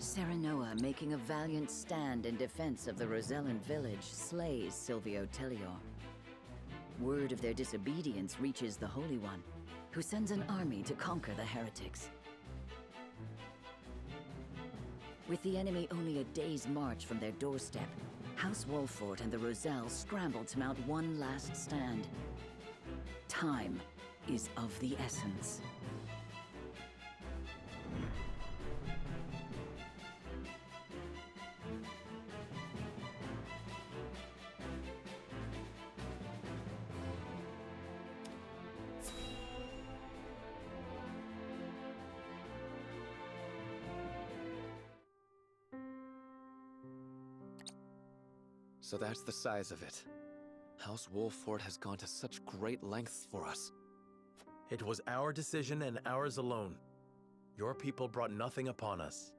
Serenoa, making a valiant stand in defense of the Rosellan village, slays Silvio Tellior. Word of their disobedience reaches the Holy One, who sends an army to conquer the heretics. With the enemy only a day's march from their doorstep, House Wolffort and the Roselle scramble to mount one last stand. Time is of the essence. So that's the size of it. House Wolffort has gone to such great lengths for us. It was our decision and ours alone. Your people brought nothing upon us.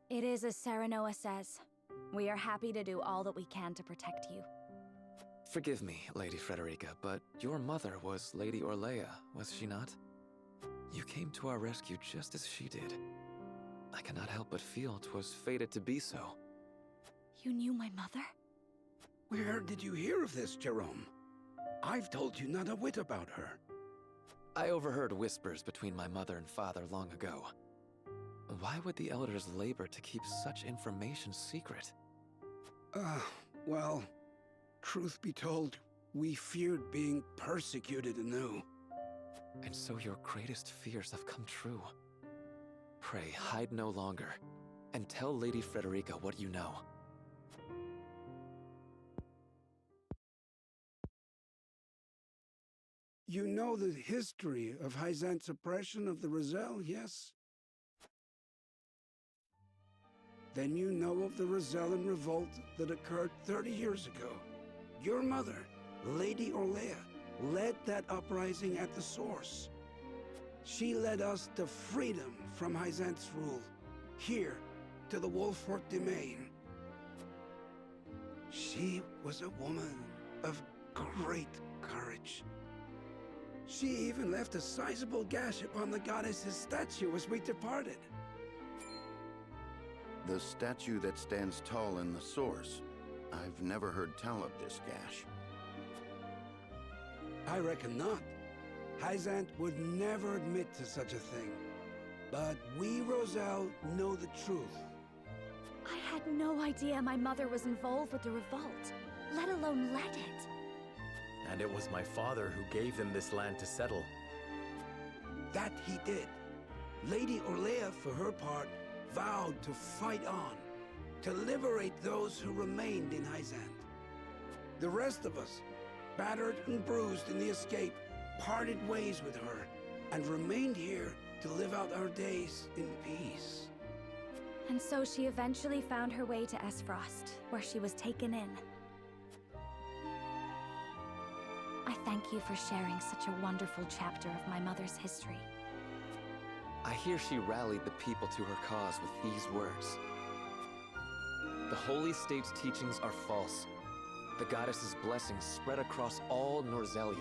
It is as Serenoa says. We are happy to do all that we can to protect you. Forgive me, Lady Frederica, but your mother was Lady Orlea, was she not? You came to our rescue just as she did. I cannot help but feel 'twas fated to be so. You knew my mother? Where did you hear of this, Jerome? I've told you not a whit about her. I overheard whispers between my mother and father long ago. Why would the elders labor to keep such information secret? Well, truth be told, we feared being persecuted anew. And so your greatest fears have come true. Pray, hide no longer, and tell Lady Frederica what you know. You know the history of Hyzant's oppression of the Roselle, yes? Then you know of the Rosellan revolt that occurred 30 years ago. Your mother, Lady Orlea, led that uprising at the source. She led us to freedom from Hyzant's rule, here to the Wolffort domain. She was a woman of great courage. She even left a sizable gash upon the goddess's statue as we departed. The statue that stands tall in the source. I've never heard tell of this gash. I reckon not. Hyzant would never admit to such a thing. But we, Roselle, know the truth. I had no idea my mother was involved with the revolt, let alone led it. And it was my father who gave them this land to settle. That he did. Lady Orlea, for her part, vowed to fight on, to liberate those who remained in Hyzant. The rest of us, battered and bruised in the escape, parted ways with her, and remained here to live out our days in peace. And so she eventually found her way to Esfrost, where she was taken in. I thank you for sharing such a wonderful chapter of my mother's history. I hear she rallied the people to her cause with these words. The Holy State's teachings are false. The goddess's blessings spread across all Norzelia.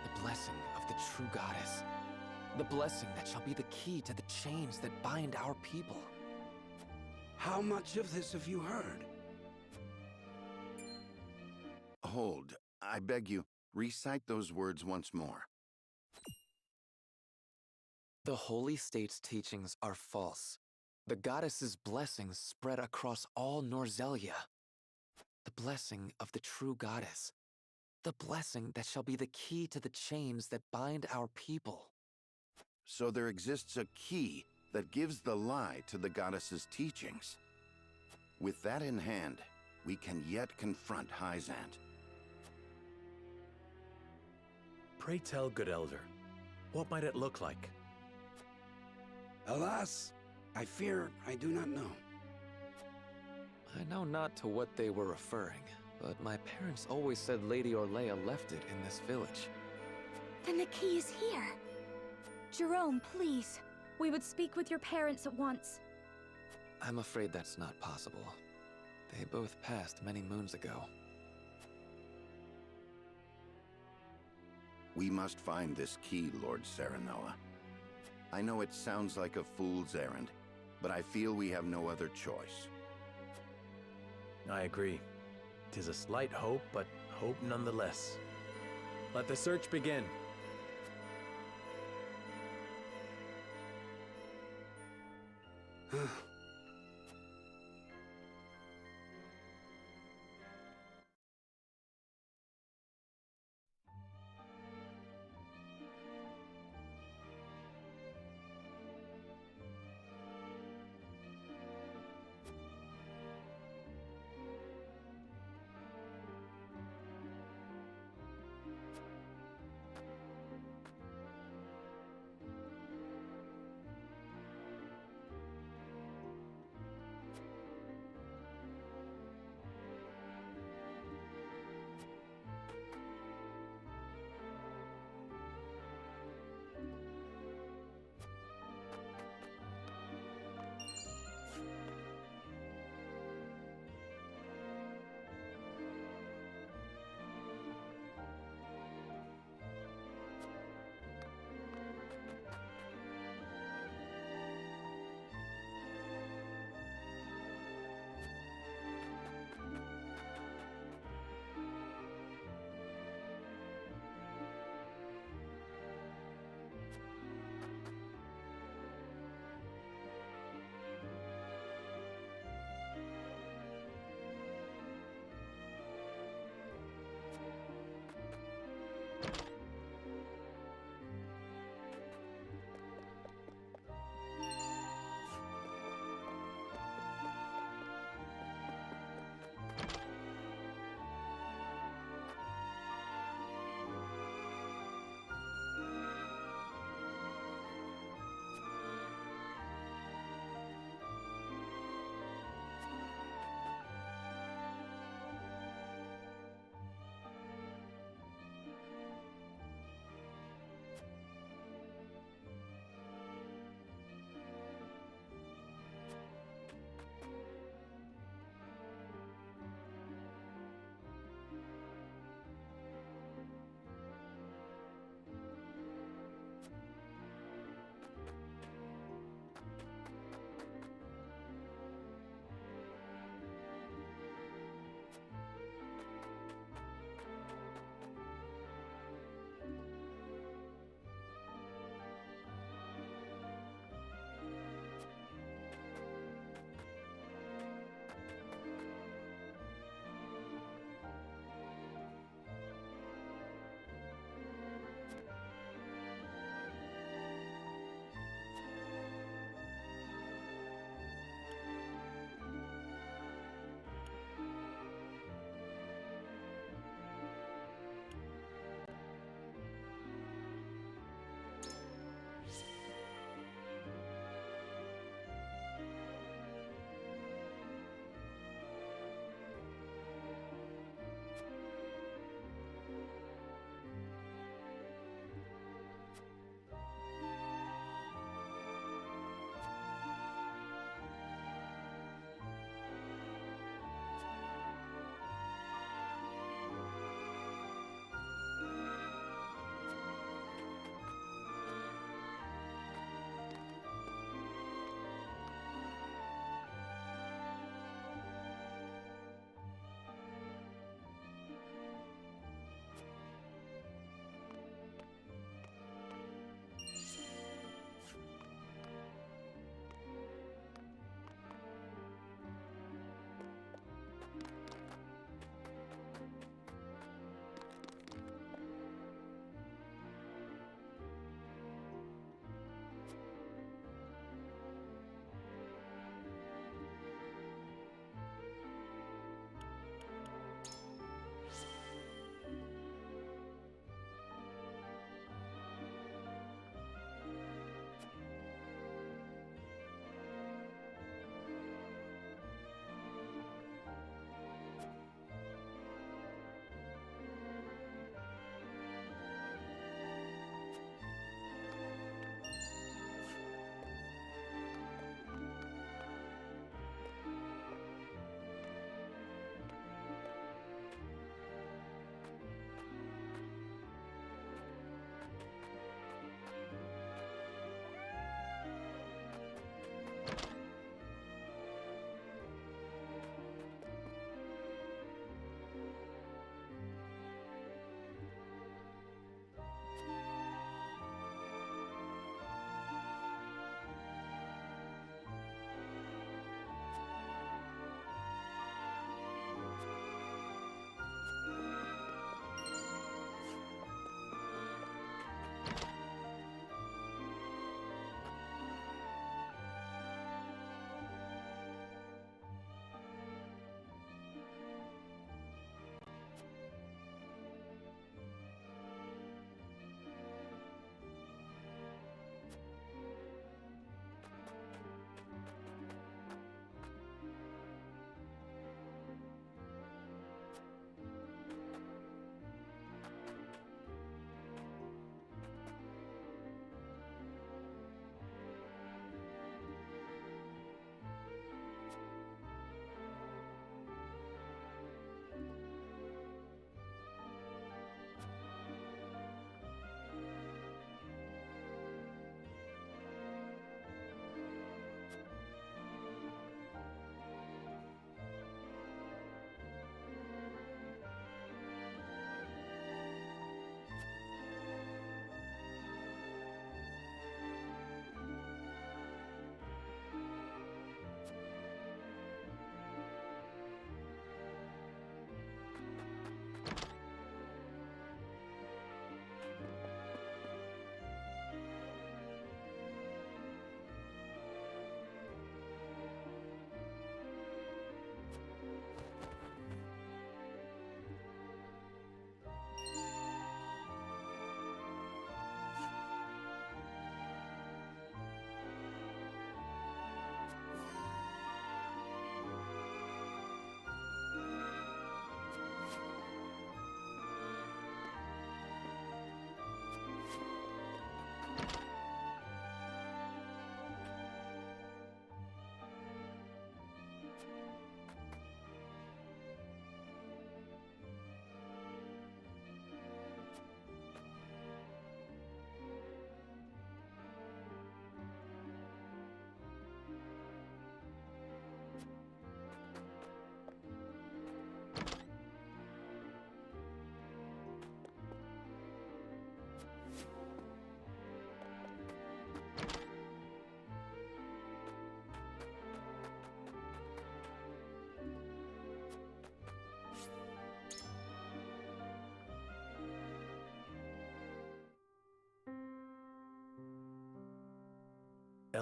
The blessing of the true goddess. The blessing that shall be the key to the chains that bind our people. How much of this have you heard? Hold, I beg you, recite those words once more. The Holy State's teachings are false. The goddess's blessings spread across all Norzelia. The blessing of the true goddess. The blessing that shall be the key to the chains that bind our people. So there exists a key that gives the lie to the goddess's teachings. With that in hand, we can yet confront Hyzant. Pray tell, good elder, what might it look like? Alas, I fear I do not know. I know not to what they were referring, but my parents always said Lady Orlea left it in this village. Then the key is here. Jerome, please. We would speak with your parents at once. I'm afraid that's not possible. They both passed many moons ago. We must find this key, Lord Serenoa. I know it sounds like a fool's errand, but I feel we have no other choice. I agree. 'Tis a slight hope, but hope nonetheless. Let the search begin.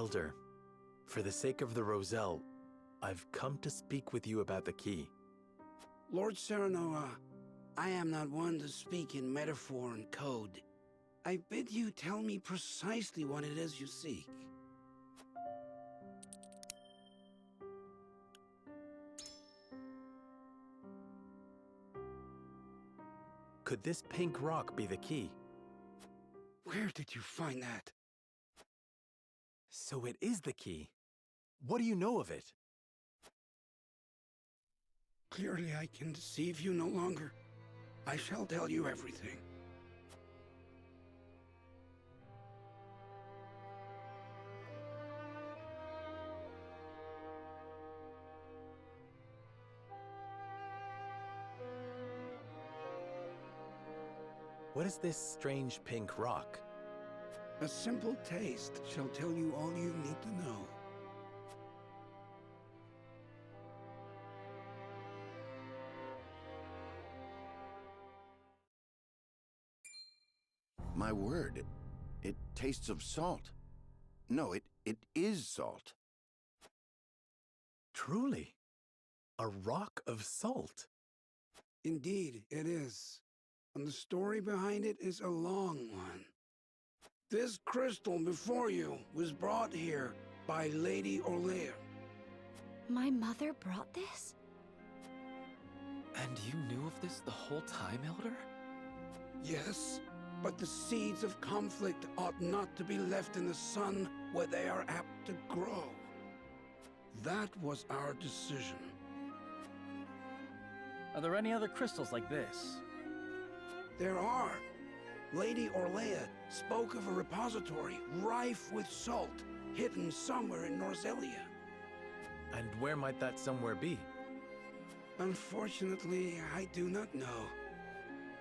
Elder, for the sake of the Roselle, I've come to speak with you about the key. Lord Serenoa, I am not one to speak in metaphor and code. I bid you tell me precisely what it is you seek. Could this pink rock be the key? Where did you find that? So it is the key. What do you know of it? Clearly I can deceive you no longer. I shall tell you everything. What is this strange pink rock? A simple taste shall tell you all you need to know. My word, it tastes of salt. No, it is salt. Truly, a rock of salt. Indeed, it is. And the story behind it is a long one. This crystal before you was brought here by Lady Orlear. My mother brought this? And you knew of this the whole time, Elder? Yes, but the seeds of conflict ought not to be left in the sun where they are apt to grow. That was our decision. Are there any other crystals like this? There are. Lady Orlear spoke of a repository rife with salt, hidden somewhere in Norzelia. And where might that somewhere be? Unfortunately, I do not know.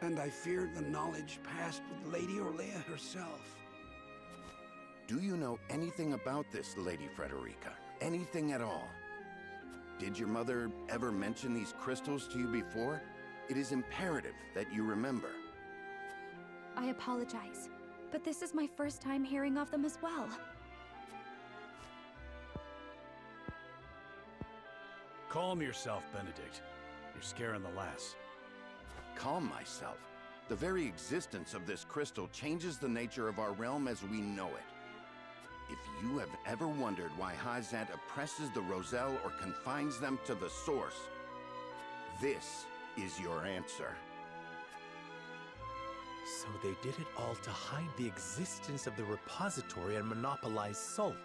And I fear the knowledge passed with Lady Orlear herself. Do you know anything about this, Lady Frederica? Anything at all? Did your mother ever mention these crystals to you before? It is imperative that you remember. I apologize, but this is my first time hearing of them as well. Calm yourself, Benedict. You're scaring the lass. Calm myself. The very existence of this crystal changes the nature of our realm as we know it. If you have ever wondered why Hyzant oppresses the Roselle or confines them to the source, this is your answer. So they did it all to hide the existence of the repository and monopolize salt.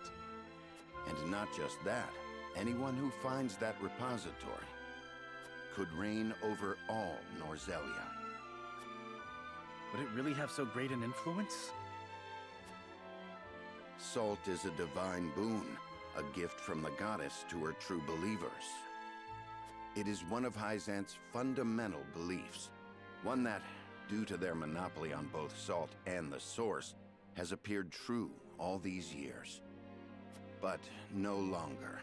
And not just that, anyone who finds that repository could reign over all Norzelia. Would it really have so great an influence? Salt is a divine boon, a gift from the goddess to her true believers. It is one of Hyzant's fundamental beliefs, one that, due to their monopoly on both salt and the source, has appeared true all these years. But no longer.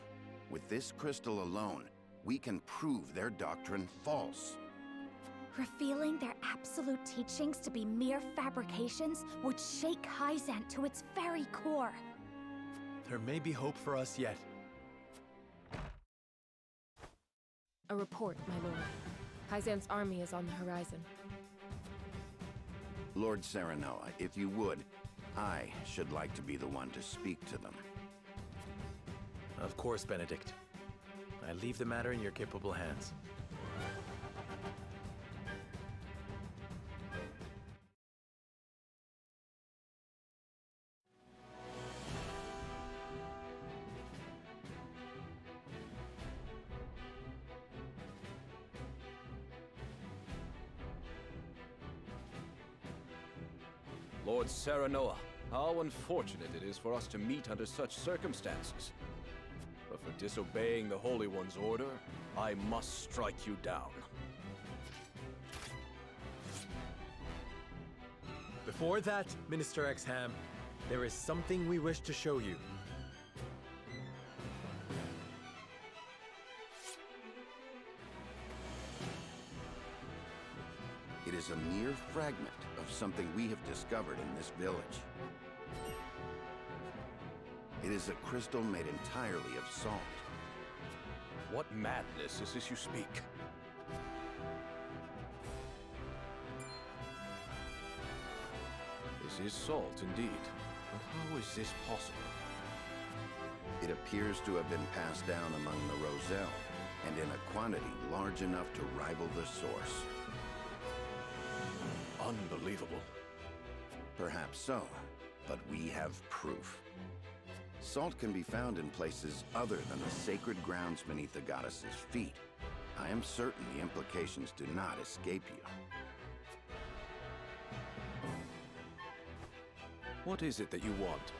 With this crystal alone, we can prove their doctrine false. Revealing their absolute teachings to be mere fabrications would shake Hyzant to its very core. There may be hope for us yet. A report, my lord. Hyzant's army is on the horizon. Lord Serenoa, if you would, I should like to be the one to speak to them. Of course, Benedict. I leave the matter in your capable hands. Lord Serenoa, how unfortunate it is for us to meet under such circumstances. But for disobeying the Holy One's order, I must strike you down. Before that, Minister Exham, there is something we wish to show you. It is a mere fragment of something we have discovered in this village. It is a crystal made entirely of salt. What madness is this you speak? This is salt, indeed. But how is this possible? It appears to have been passed down among the Roselle, and in a quantity large enough to rival the source. Unbelievable. Perhaps so, but we have proof. Salt can be found in places other than the sacred grounds beneath the goddess's feet. I am certain the implications do not escape you. What is it that you want?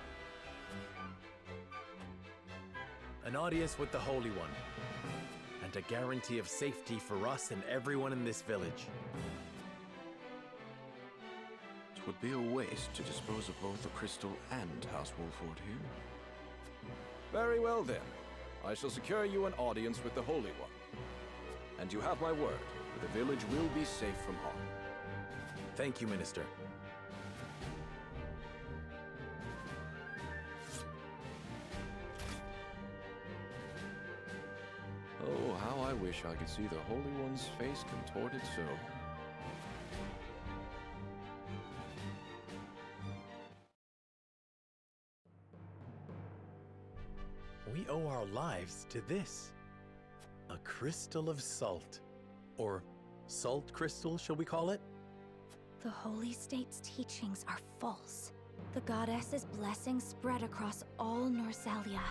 An audience with the Holy One, and a guarantee of safety for us and everyone in this village. It would be a waste to dispose of both the crystal and House Wolford here. Very well then. I shall secure you an audience with the Holy One. And you have my word, the village will be safe from harm. Thank you, Minister. Oh, how I wish I could see the Holy One's face contorted so. We owe our lives to this. A crystal of salt. Or salt crystal, shall we call it? The Holy State's teachings are false. The goddess's blessings spread across all Norzelia.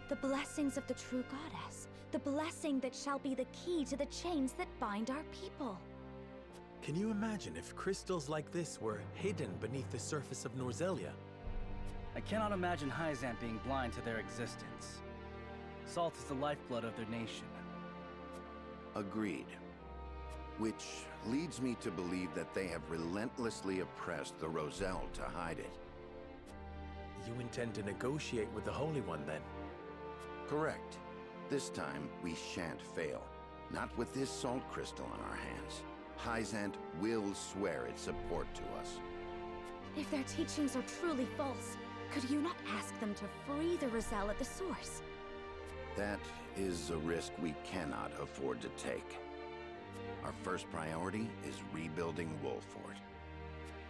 The blessings of the true goddess. The blessing that shall be the key to the chains that bind our people. Can you imagine if crystals like this were hidden beneath the surface of Norzelia? I cannot imagine Hyzant being blind to their existence. Salt is the lifeblood of their nation. Agreed. Which leads me to believe that they have relentlessly oppressed the Roselle to hide it. You intend to negotiate with the Holy One, then? Correct. This time, we shan't fail. Not with this salt crystal on our hands. Hyzant will swear its support to us. If their teachings are truly false, could you not ask them to free the Roselle at the source? That is a risk we cannot afford to take. Our first priority is rebuilding Wolford.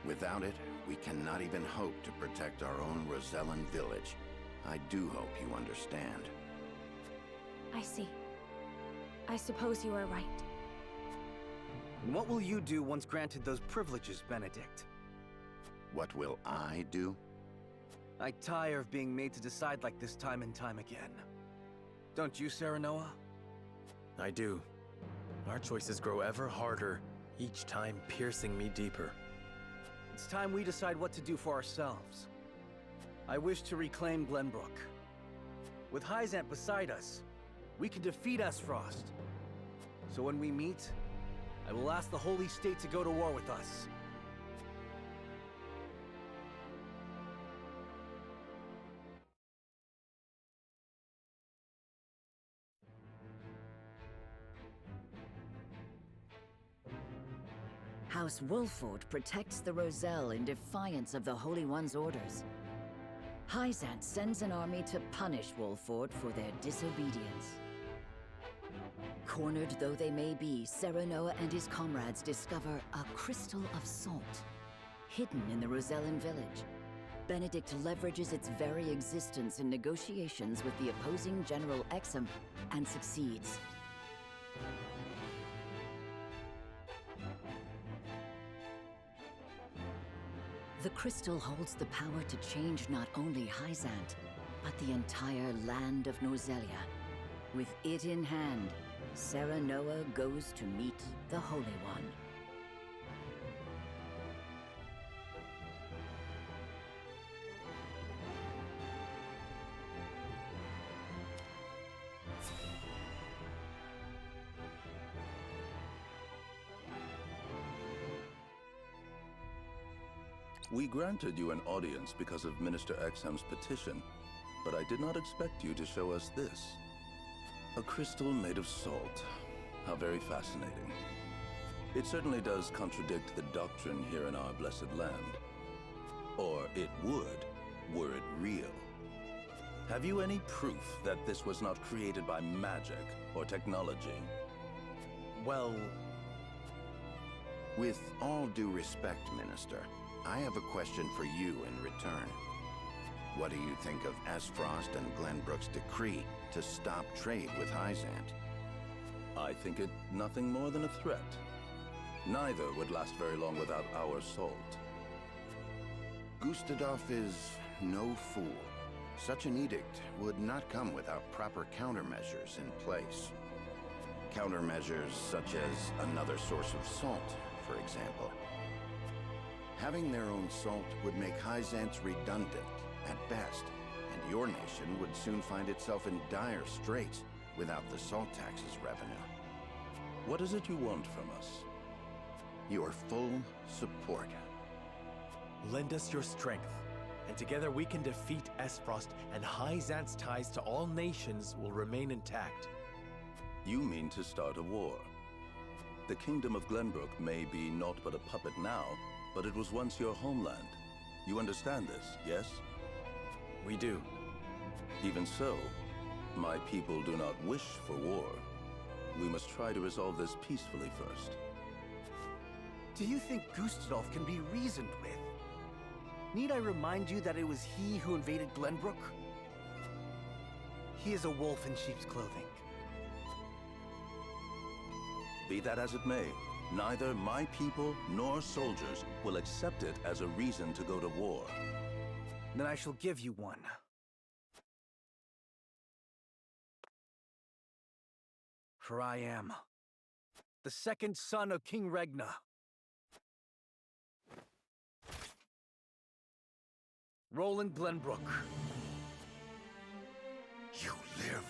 Without it, we cannot even hope to protect our own Rosellan village. I do hope you understand. I see. I suppose you are right. And what will you do once granted those privileges, Benedict? What will I do? I tire of being made to decide like this time and time again. Don't you, Serenoa? I do. Our choices grow ever harder, each time piercing me deeper. It's time we decide what to do for ourselves. I wish to reclaim Glenbrook. With Hyzant beside us, we can defeat Esfrost. So when we meet, I will ask the Holy State to go to war with us. House Wolford protects the Roselle in defiance of the Holy One's orders. Hyzant sends an army to punish Wolford for their disobedience. Cornered though they may be, Serenoa and his comrades discover a crystal of salt, hidden in the Rosellan village. Benedict leverages its very existence in negotiations with the opposing General Exum and succeeds. The crystal holds the power to change not only Hyzant, but the entire land of Norzelia. With it in hand, Serenoa goes to meet the Holy One. We granted you an audience because of Minister Exham's petition, but I did not expect you to show us this. A crystal made of salt. How very fascinating. It certainly does contradict the doctrine here in our blessed land. Or it would, were it real. Have you any proof that this was not created by magic or technology? Well, With all due respect, Minister, I have a question for you in return. What do you think of Esfrost and Glenbrook's decree to stop trade with Hyzant? I think it nothing more than a threat. Neither would last very long without our salt. Gustadolf is no fool. Such an edict would not come without proper countermeasures in place. Countermeasures such as another source of salt, for example. Having their own salt would make Hyzant's redundant, at best, and your nation would soon find itself in dire straits without the salt tax's revenue. What is it you want from us? Your full support. lend us your strength, and together we can defeat Esfrost, and Hyzant's ties to all nations will remain intact. You mean to start a war? The Kingdom of Glenbrook may be naught but a puppet now, but it was once your homeland. You understand this, yes? We do. Even so, my people do not wish for war. We must try to resolve this peacefully first. Do you think Gustadolf can be reasoned with? Need I remind you that it was he who invaded Glenbrook? He is a wolf in sheep's clothing. Be that as it may, neither my people nor soldiers will accept it as a reason to go to war. Then I shall give you one. For I am the second son of King Regna. Roland Glenbrook. You live.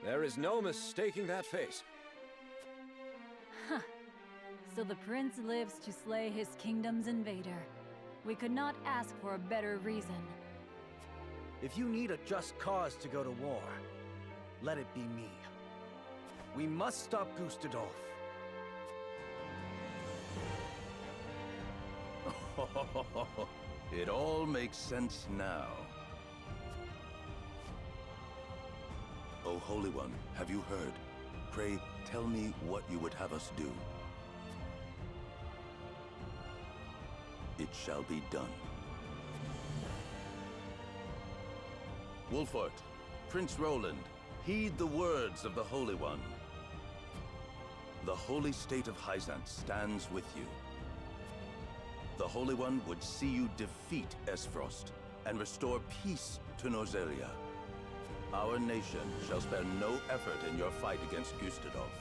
There is no mistaking that face. Huh. So the prince lives to slay his kingdom's invader. We could not ask for a better reason. If you need a just cause to go to war, let it be me. We must stop Gustadolf. It all makes sense now. O Holy One, have you heard? Pray, tell me what you would have us do. It shall be done. Wolfort, Prince Roland, heed the words of the Holy One. The holy state of Hyzant stands with you. The Holy One would see you defeat Esfrost and restore peace to Norzelia. Our nation shall spare no effort in your fight against Gustadolf.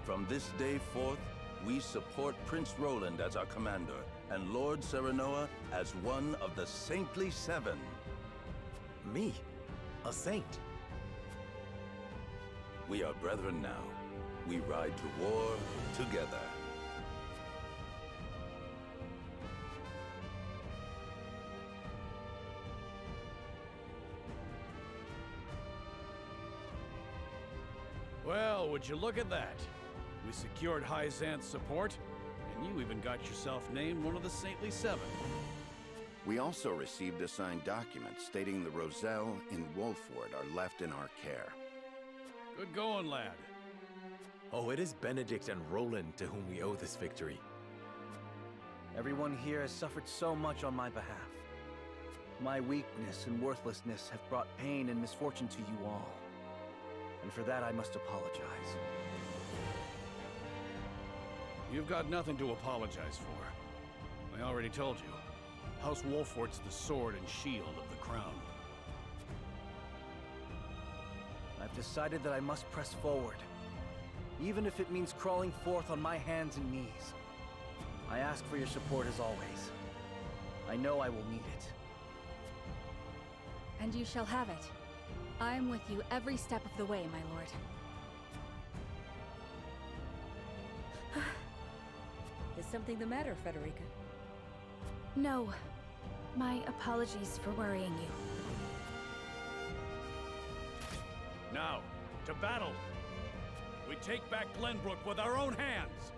From this day forth, we support Prince Roland as our commander and Lord Serenoa as one of the Saintly Seven. Me? A saint? We are brethren now. We ride to war together. Well, would you look at that? We secured Hyzant's support, and you even got yourself named one of the Saintly Seven. We also received a signed document stating the Roselle and Wolford are left in our care. Good going, lad. Oh, it is Benedict and Roland to whom we owe this victory. Everyone here has suffered so much on my behalf. My weakness and worthlessness have brought pain and misfortune to you all. And for that I must apologize. You've got nothing to apologize for. I already told you. House Wolfort's the sword and shield of the crown. I've decided that I must press forward, even if it means crawling forth on my hands and knees. I ask for your support as always. I know I will need it. And you shall have it. I am with you every step of the way, my lord. Is something the matter, Frederica? No. My apologies for worrying you. Now, to battle! We take back Glenbrook with our own hands!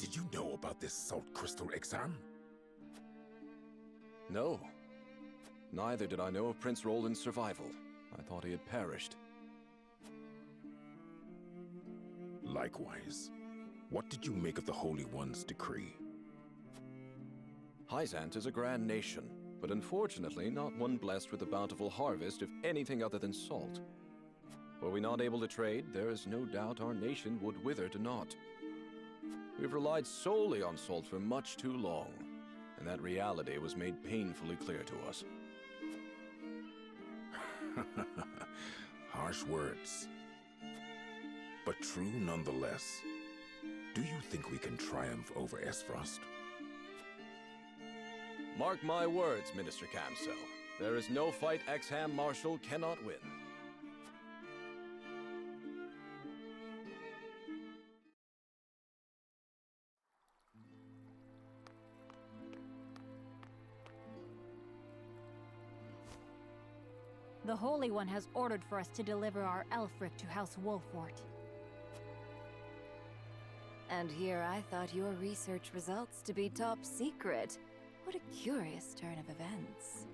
Did you know about this Salt Crystal exam? No. Neither did I know of Prince Roland's survival. I thought he had perished. Likewise. What did you make of the Holy One's decree? Hyzant is a grand nation, but unfortunately not one blessed with a bountiful harvest of anything other than salt. Were we not able to trade, there is no doubt our nation would wither to naught. We've relied solely on salt for much too long, and that reality was made painfully clear to us. Harsh words, but true nonetheless. Do you think we can triumph over Esfrost? Mark my words, Minister Camso. There is no fight Exham Marshal cannot win. The Holy One has ordered for us to deliver our Elfric to House Wolfort. And here I thought your research results to be top secret. What a curious turn of events.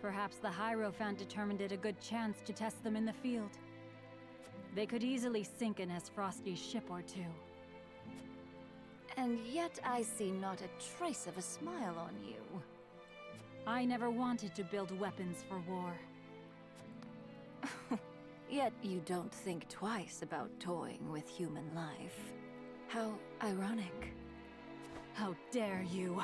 Perhaps the Hierophant determined it a good chance to test them in the field. They could easily sink an Esfrosti's ship or two. And yet I see not a trace of a smile on you. I never wanted to build weapons for war. Yet you don't think twice about toying with human life. How ironic. How dare you!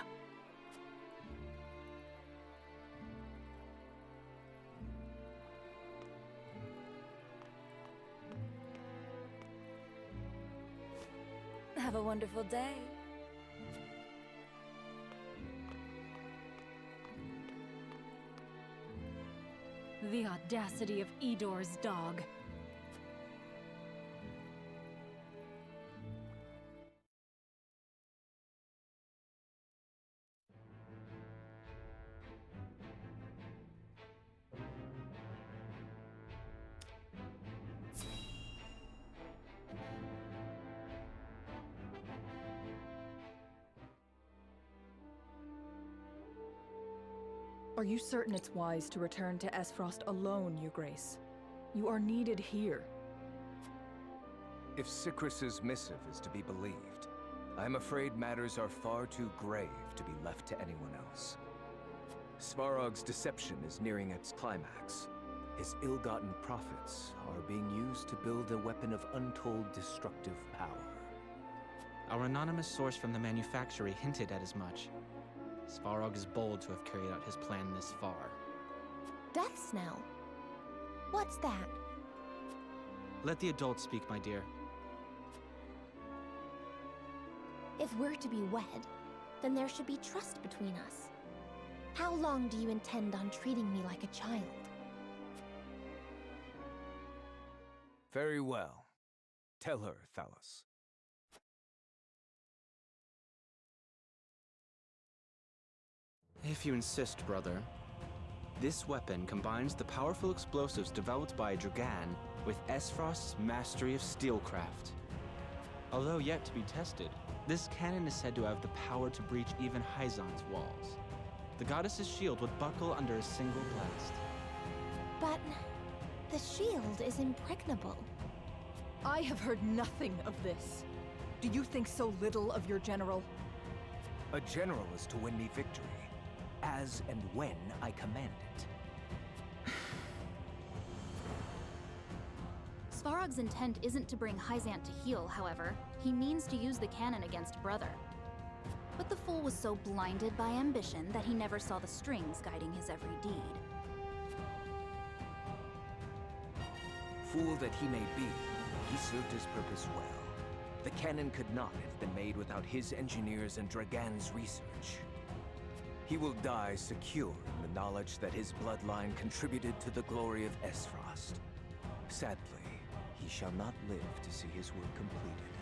Have a wonderful day. The audacity of Edor's dog. Are you certain it's wise to return to Esfrost alone, Your Grace? You are needed here. If Sikrus's missive is to be believed, I'm afraid matters are far too grave to be left to anyone else. Svarog's deception is nearing its climax. His ill-gotten profits are being used to build a weapon of untold destructive power. Our anonymous source from the manufactory hinted at as much. Svarog is bold to have carried out his plan this far. Death Snell? What's that? Let the adults speak, my dear. If we're to be wed, then there should be trust between us. How long do you intend on treating me like a child? Very well. Tell her, Thalos. If you insist, brother. This weapon combines the powerful explosives developed by Dragan with Esfrost's mastery of steelcraft. Although yet to be tested, this cannon is said to have the power to breach even Hyzant's walls. The goddess's shield would buckle under a single blast. But the shield is impregnable. I have heard nothing of this. Do you think so little of your general? A general is to win me victory, as and when I command it. Svarog's intent isn't to bring Hyzant to heel, however. He means to use the cannon against Brother. But the fool was so blinded by ambition that he never saw the strings guiding his every deed. Fool that he may be, he served his purpose well. The cannon could not have been made without his engineers and Dragan's research. He will die secure in the knowledge that his bloodline contributed to the glory of Esfrost. Sadly, he shall not live to see his work completed.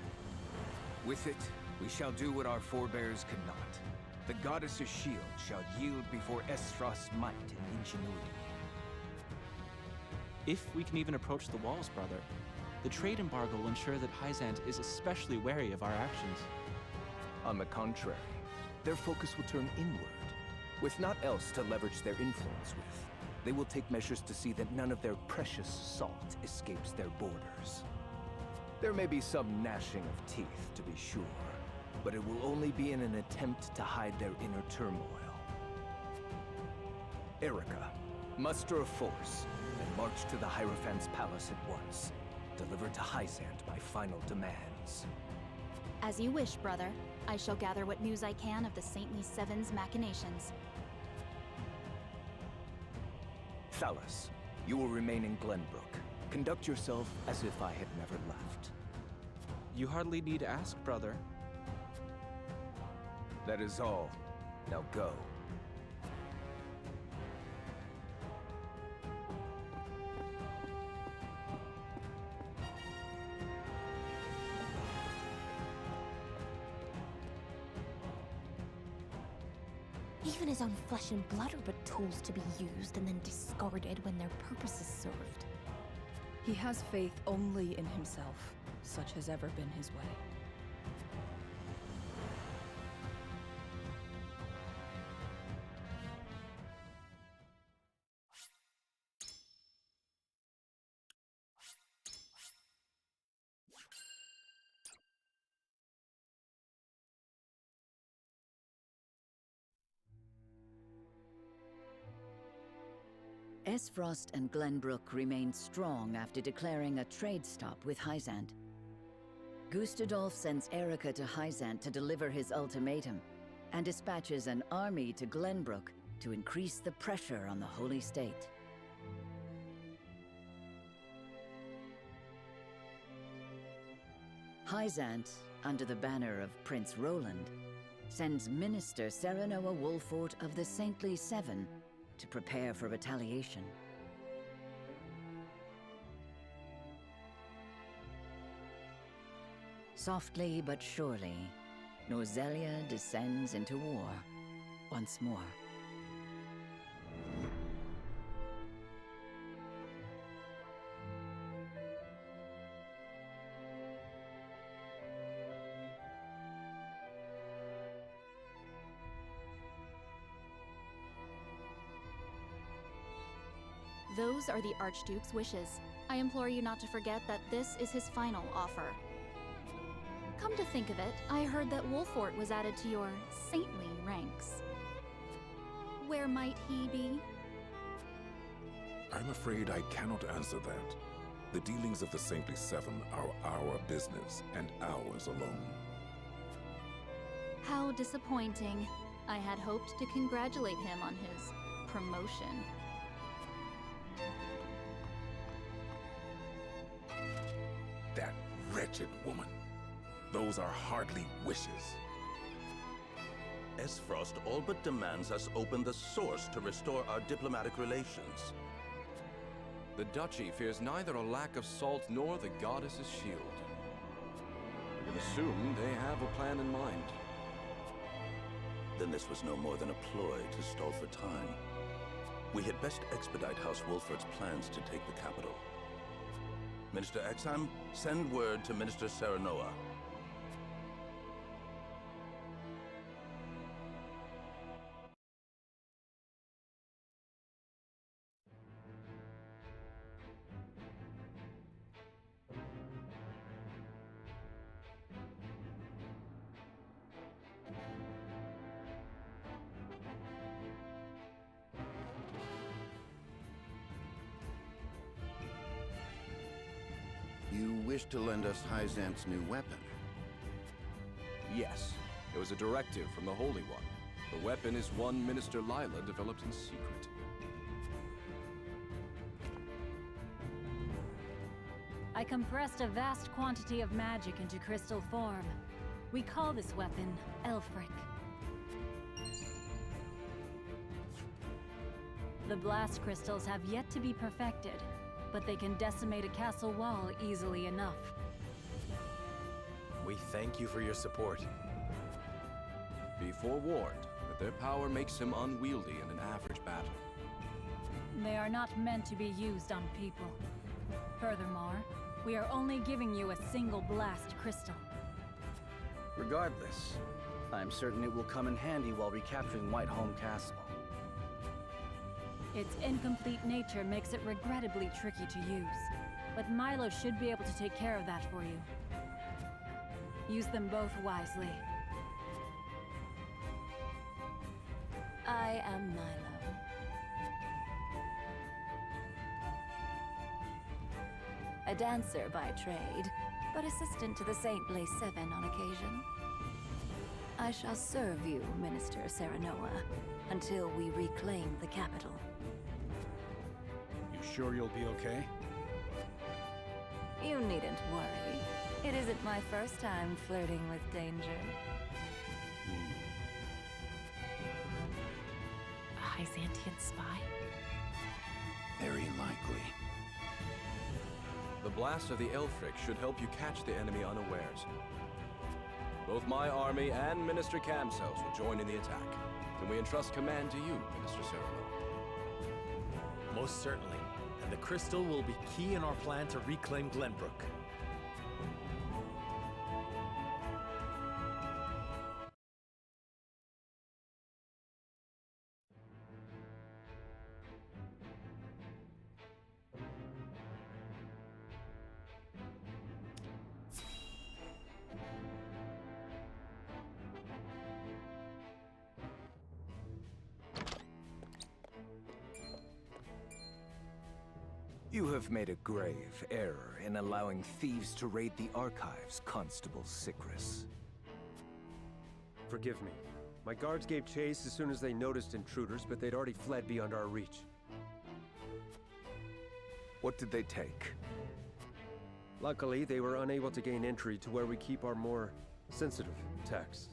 With it, we shall do what our forebears could not. The goddess's shield shall yield before Esfrost's might and ingenuity. If we can even approach the walls, brother, The trade embargo will ensure that Hyzant is especially wary of our actions. On the contrary, their focus will turn inward. With naught else to leverage their influence with, they will take measures to see that none of their precious salt escapes their borders. There may be some gnashing of teeth, to be sure, but it will only be in an attempt to hide their inner turmoil. Erica, muster a force and march to the Hierophant's palace at once. Deliver to Hyzant my final demands. As you wish, brother. I shall gather what news I can of the Saintly Seven's machinations. Thalas, you will remain in Glenbrook. Conduct yourself as if I had never left. You hardly need ask, brother. That is all. Now go. Even his own flesh and blood are but tools to be used and then discarded when their purpose is served. He has faith only in himself. Such has ever been his way. Esfrost and Glenbrook remain strong after declaring a trade stop with Hyzant. Gustadolf sends Erica to Hyzant to deliver his ultimatum, and dispatches an army to Glenbrook to increase the pressure on the Holy State. Hyzant, under the banner of Prince Roland, sends Minister Serenoa Wolfort of the Saintly Seven to prepare for retaliation. Softly but surely, Norzelia descends into war once more. Those are the Archduke's wishes. I implore you not to forget that this is his final offer. Come to think of it, I heard that Wolfort was added to your saintly ranks. Where might he be? I'm afraid I cannot answer that. The dealings of the Saintly Seven are our business, and ours alone. How disappointing. I had hoped to congratulate him on his promotion. That wretched woman. Those are hardly wishes. Esfrost all but demands us open the source to restore our diplomatic relations. The Duchy fears neither a lack of salt nor the goddess's shield. I can assume they have a plan in mind. Then this was no more than a ploy to stall for time. We had best expedite House Wolfort's plans to take the capital. Minister Exham, send word to Minister Serenoa. You wish to lend us Hyzant's new weapon? Yes, it was a directive from the Holy One. The weapon is one Minister Lila developed in secret. I compressed a vast quantity of magic into crystal form. We call this weapon Elfric. The blast crystals have yet to be perfected, but they can decimate a castle wall easily enough. We thank you for your support. Be forewarned that their power makes him unwieldy in an average battle. They are not meant to be used on people. Furthermore, We are only giving you a single blast crystal. Regardless, I'm certain it will come in handy while recapturing Whiteholm Castle. Its incomplete nature makes it regrettably tricky to use, but Milo should be able to take care of that for you. Use them both wisely. I am Milo. A dancer by trade, but assistant to the saintly Seven on occasion. I shall serve you, Minister Serenoa, until we reclaim the capital. You sure you'll be okay? You needn't worry. It isn't my first time flirting with danger. A Hyzantian spy? Very likely. The blast of the Elfric should help you catch the enemy unawares. Both my army and Minister Camsel's will join in the attack. Can we entrust command to you, Minister Serenoa? Most certainly. And the crystal will be key in our plan to reclaim Glenbrook. You have made a grave error in allowing thieves to raid the archives, Constable Sicris. Forgive me. My guards gave chase as soon as they noticed intruders, but they'd already fled beyond our reach. What did they take? Luckily, they were unable to gain entry to where we keep our more sensitive texts.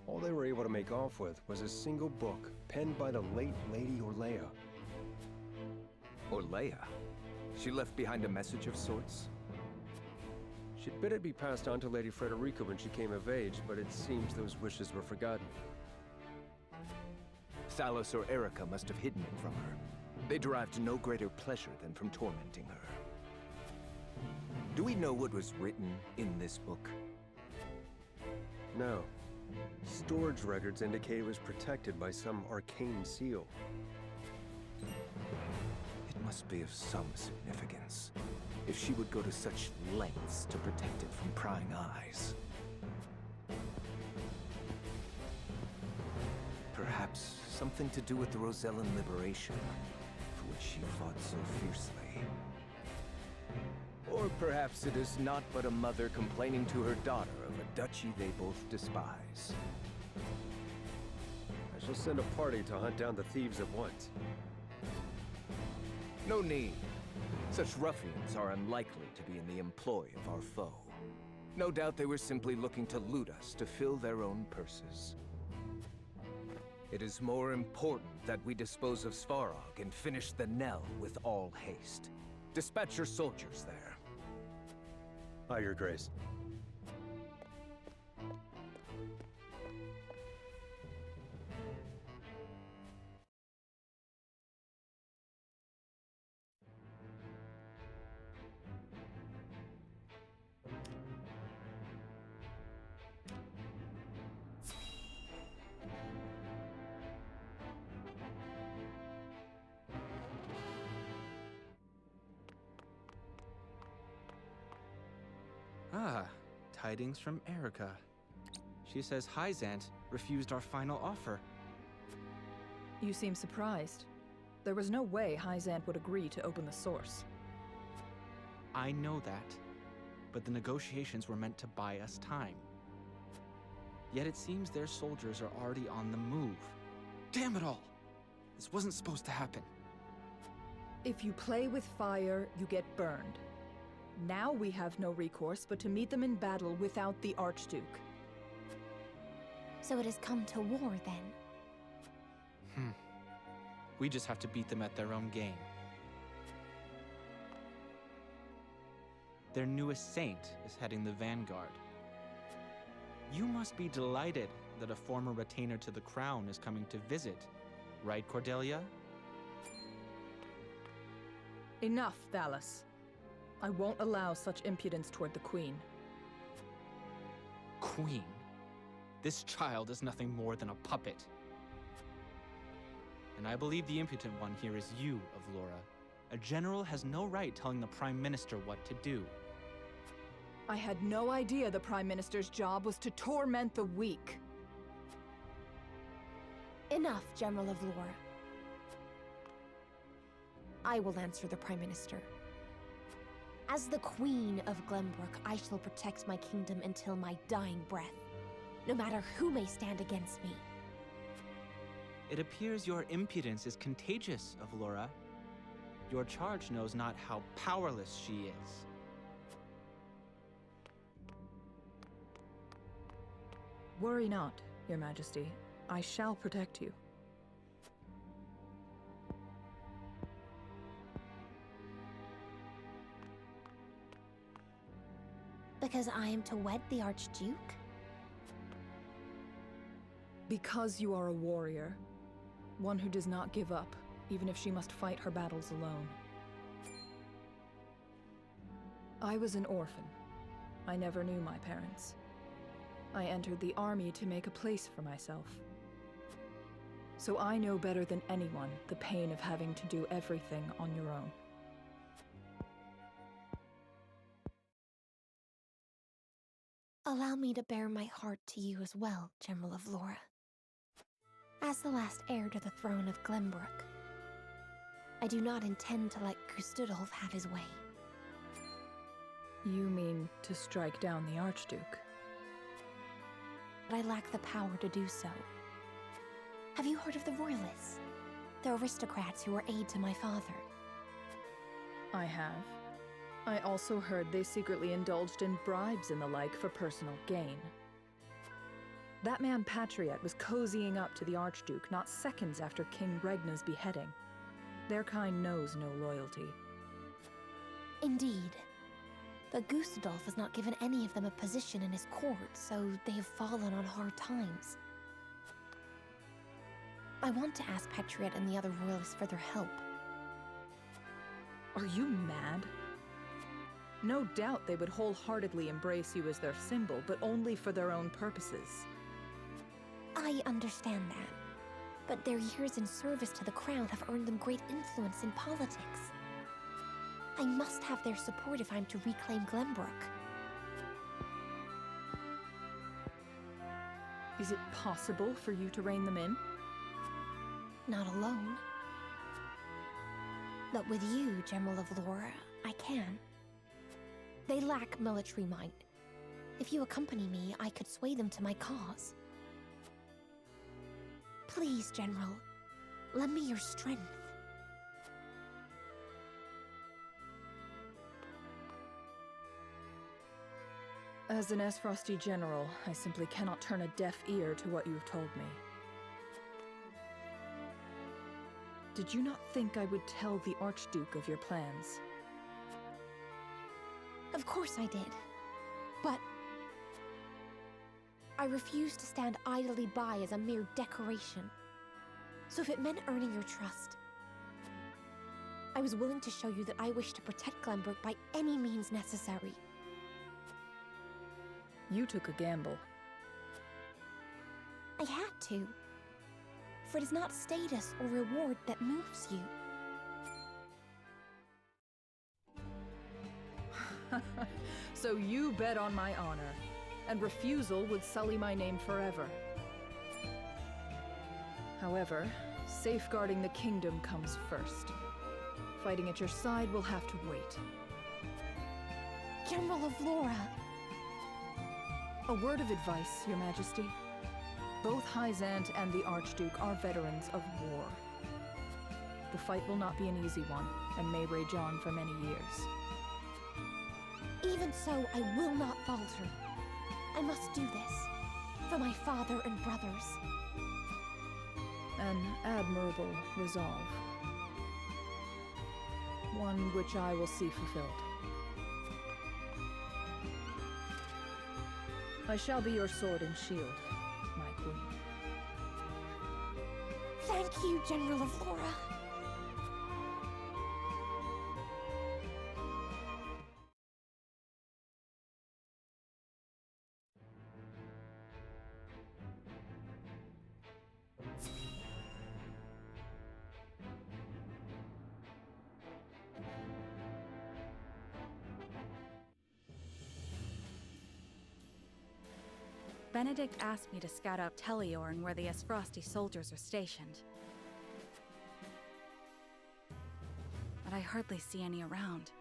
All they were able to make off with was a single book penned by the late Lady Orlea. Orlea? She left behind a message of sorts? She'd bid it be passed on to Lady Frederica when she came of age, but it seems those wishes were forgotten. Thalos or Erica must have hidden it from her. They derived no greater pleasure than from tormenting her. Do we know what was written in this book? No. Storage records indicate it was protected by some arcane seal. It must be of some significance, if she would go to such lengths to protect it from prying eyes. Perhaps something to do with the Rosellan liberation, for which she fought so fiercely. Or perhaps it is not but a mother complaining to her daughter of a duchy they both despise. I shall send a party to hunt down the thieves at once. No need. Such ruffians are unlikely to be in the employ of our foe. No doubt they were simply looking to loot us to fill their own purses. It is more important that we dispose of Svarog and finish the Nell with all haste. Dispatch your soldiers there. Aye, Your Grace. Ah, tidings from Erica. She says Hyzant refused our final offer. You seem surprised. There was no way Hyzant would agree to open the source. I know that, but the negotiations were meant to buy us time. Yet it seems their soldiers are already on the move. Damn it all! This wasn't supposed to happen. If you play with fire, you get burned. Now we have no recourse but to meet them in battle without the Archduke. So it has come to war, then? We just have to beat them at their own game. Their newest saint is heading the vanguard. You must be delighted that a former retainer to the crown is coming to visit, right, Cordelia? Enough, Thalos. I won't allow such impudence toward the Queen. Queen? This child is nothing more than a puppet. And I believe the impotent one here is you, Avlora. A general has no right telling the Prime Minister what to do. I had no idea the Prime Minister's job was to torment the weak. Enough, General Avlora. I will answer the Prime Minister. As the Queen of Glenbrook, I shall protect my kingdom until my dying breath, no matter who may stand against me. It appears your impudence is contagious, Avlora. Your charge knows not how powerless she is. Worry not, Your Majesty. I shall protect you. Because I am to wed the Archduke? Because you are a warrior. One who does not give up, even if she must fight her battles alone. I was an orphan. I never knew my parents. I entered the army to make a place for myself. So I know better than anyone the pain of having to do everything on your own. Allow me to bare my heart to you as well, General Avlora. As the last heir to the throne of Glenbrook, I do not intend to let Gustudolf have his way. You mean to strike down the Archduke? But I lack the power to do so. Have you heard of the Royalists? The aristocrats who were aid to my father. I have. I also heard they secretly indulged in bribes and the like for personal gain. That man Patriot was cozying up to the Archduke not seconds after King Regna's beheading. Their kind knows no loyalty. Indeed. But Gustudolf has not given any of them a position in his court, so they have fallen on hard times. I want to ask Patriot and the other royalists for their help. Are you mad? No doubt they would wholeheartedly embrace you as their symbol, but only for their own purposes. I understand that. But their years in service to the crown have earned them great influence in politics. I must have their support if I'm to reclaim Glenbrook. Is it possible for you to rein them in? Not alone. But with you, General Avlora, I can. They lack military might. If you accompany me, I could sway them to my cause. Please, General, lend me your strength. As an Esfrosti general, I simply cannot turn a deaf ear to what you've told me. Did you not think I would tell the Archduke of your plans? Of course I did. But I refuse to stand idly by as a mere decoration. So if it meant earning your trust, I was willing to show you that I wish to protect Glenbrook by any means necessary. You took a gamble. I had to. For it is not status or reward that moves you. So you bet on my honor, and refusal would sully my name forever. However, safeguarding the kingdom comes first. Fighting at your side will have to wait. General Avlora! A word of advice, Your Majesty. Both Hyzant and the Archduke are veterans of war. The fight will not be an easy one, and may rage on for many years. Even so, I will not falter. I must do this. For my father and brothers. An admirable resolve. One which I will see fulfilled. I shall be your sword and shield, my queen. Thank you, General Avlora. Benedict asked me to scout out Telior and where the Esfrosti soldiers are stationed. But I hardly see any around.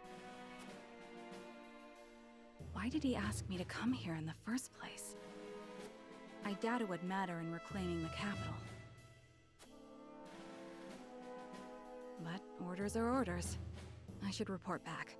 Why did he ask me to come here in the first place? I doubt it would matter in reclaiming the capital. But orders are orders. I should report back.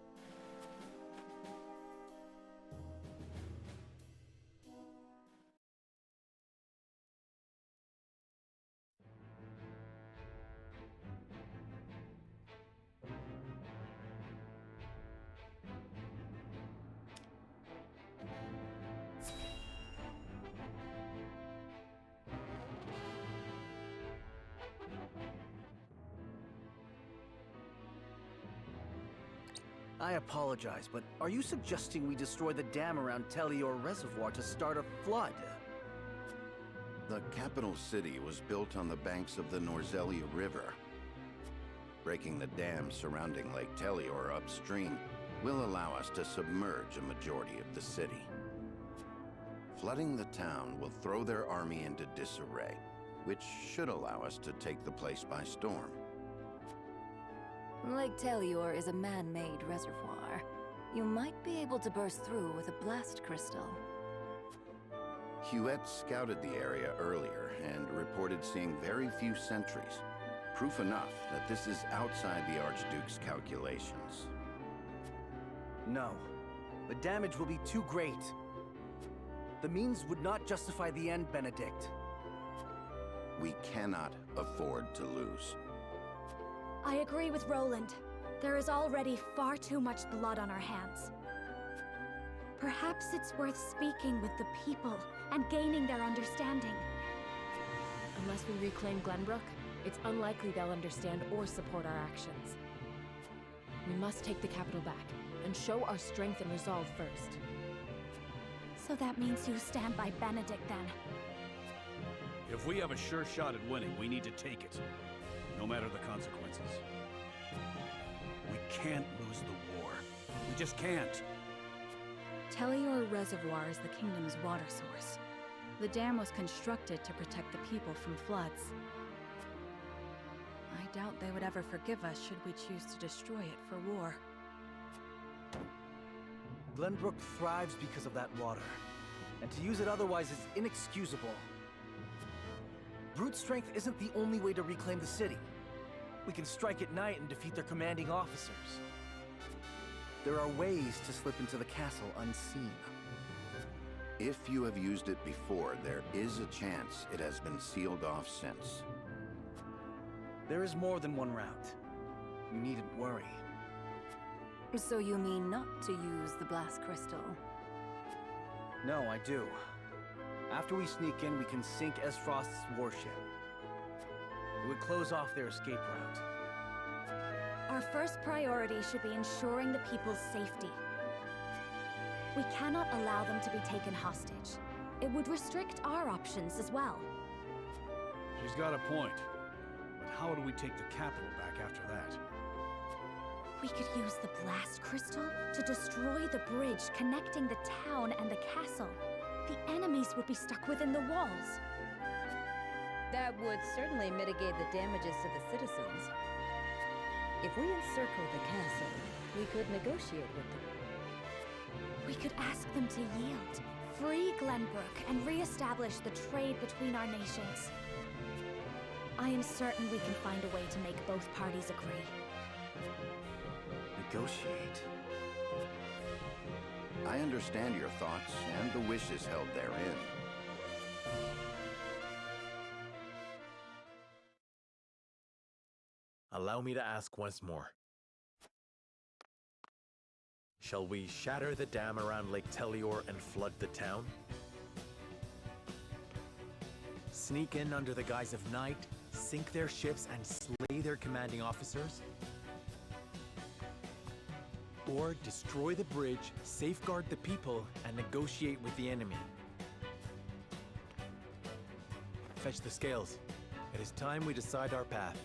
I apologize, but are you suggesting we destroy the dam around Telior Reservoir to start a flood? The capital city was built on the banks of the Norzelia River. Breaking the dam surrounding Lake Telior upstream will allow us to submerge a majority of the city. Flooding the town will throw their army into disarray, which should allow us to take the place by storm. Lake Telior is a man-made reservoir. You might be able to burst through with a blast crystal. Huette scouted the area earlier and reported seeing very few sentries. Proof enough that this is outside the Archduke's calculations. No. The damage will be too great. The means would not justify the end, Benedict. We cannot afford to lose. I agree with Roland. There is already far too much blood on our hands. Perhaps it's worth speaking with the people and gaining their understanding. Unless we reclaim Glenbrook, it's unlikely they'll understand or support our actions. We must take the capital back, and show our strength and resolve first. So that means you stand by Benedict, then? If we have a sure shot at winning, we need to take it. No matter the consequences. We can't lose the war. We just can't. Telior Reservoir is the kingdom's water source. The dam was constructed to protect the people from floods. I doubt they would ever forgive us should we choose to destroy it for war. Glenbrook thrives because of that water, and to use it otherwise is inexcusable. Brute strength isn't the only way to reclaim the city. We can strike at night and defeat their commanding officers. There are ways to slip into the castle unseen. If you have used it before, there is a chance it has been sealed off since. There is more than one route. You needn't worry. So you mean not to use the blast crystal? No, I do. After we sneak in, we can sink Esfrost's warship. It would close off their escape route. Our first priority should be ensuring the people's safety. We cannot allow them to be taken hostage. It would restrict our options as well. She's got a point. But how do we take the capital back after that? We could use the blast crystal to destroy the bridge connecting the town and the castle. The enemies would be stuck within the walls. That would certainly mitigate the damages to the citizens. If we encircle the castle, we could negotiate with them. We could ask them to yield, free Glenbrook, and re-establish the trade between our nations. I am certain we can find a way to make both parties agree. Negotiate? I understand your thoughts and the wishes held therein. Allow me to ask once more. Shall we shatter the dam around Lake Telior and flood the town? Sneak in under the guise of night, sink their ships, and slay their commanding officers? Or destroy the bridge, safeguard the people, and negotiate with the enemy? Fetch the scales. It is time we decide our path.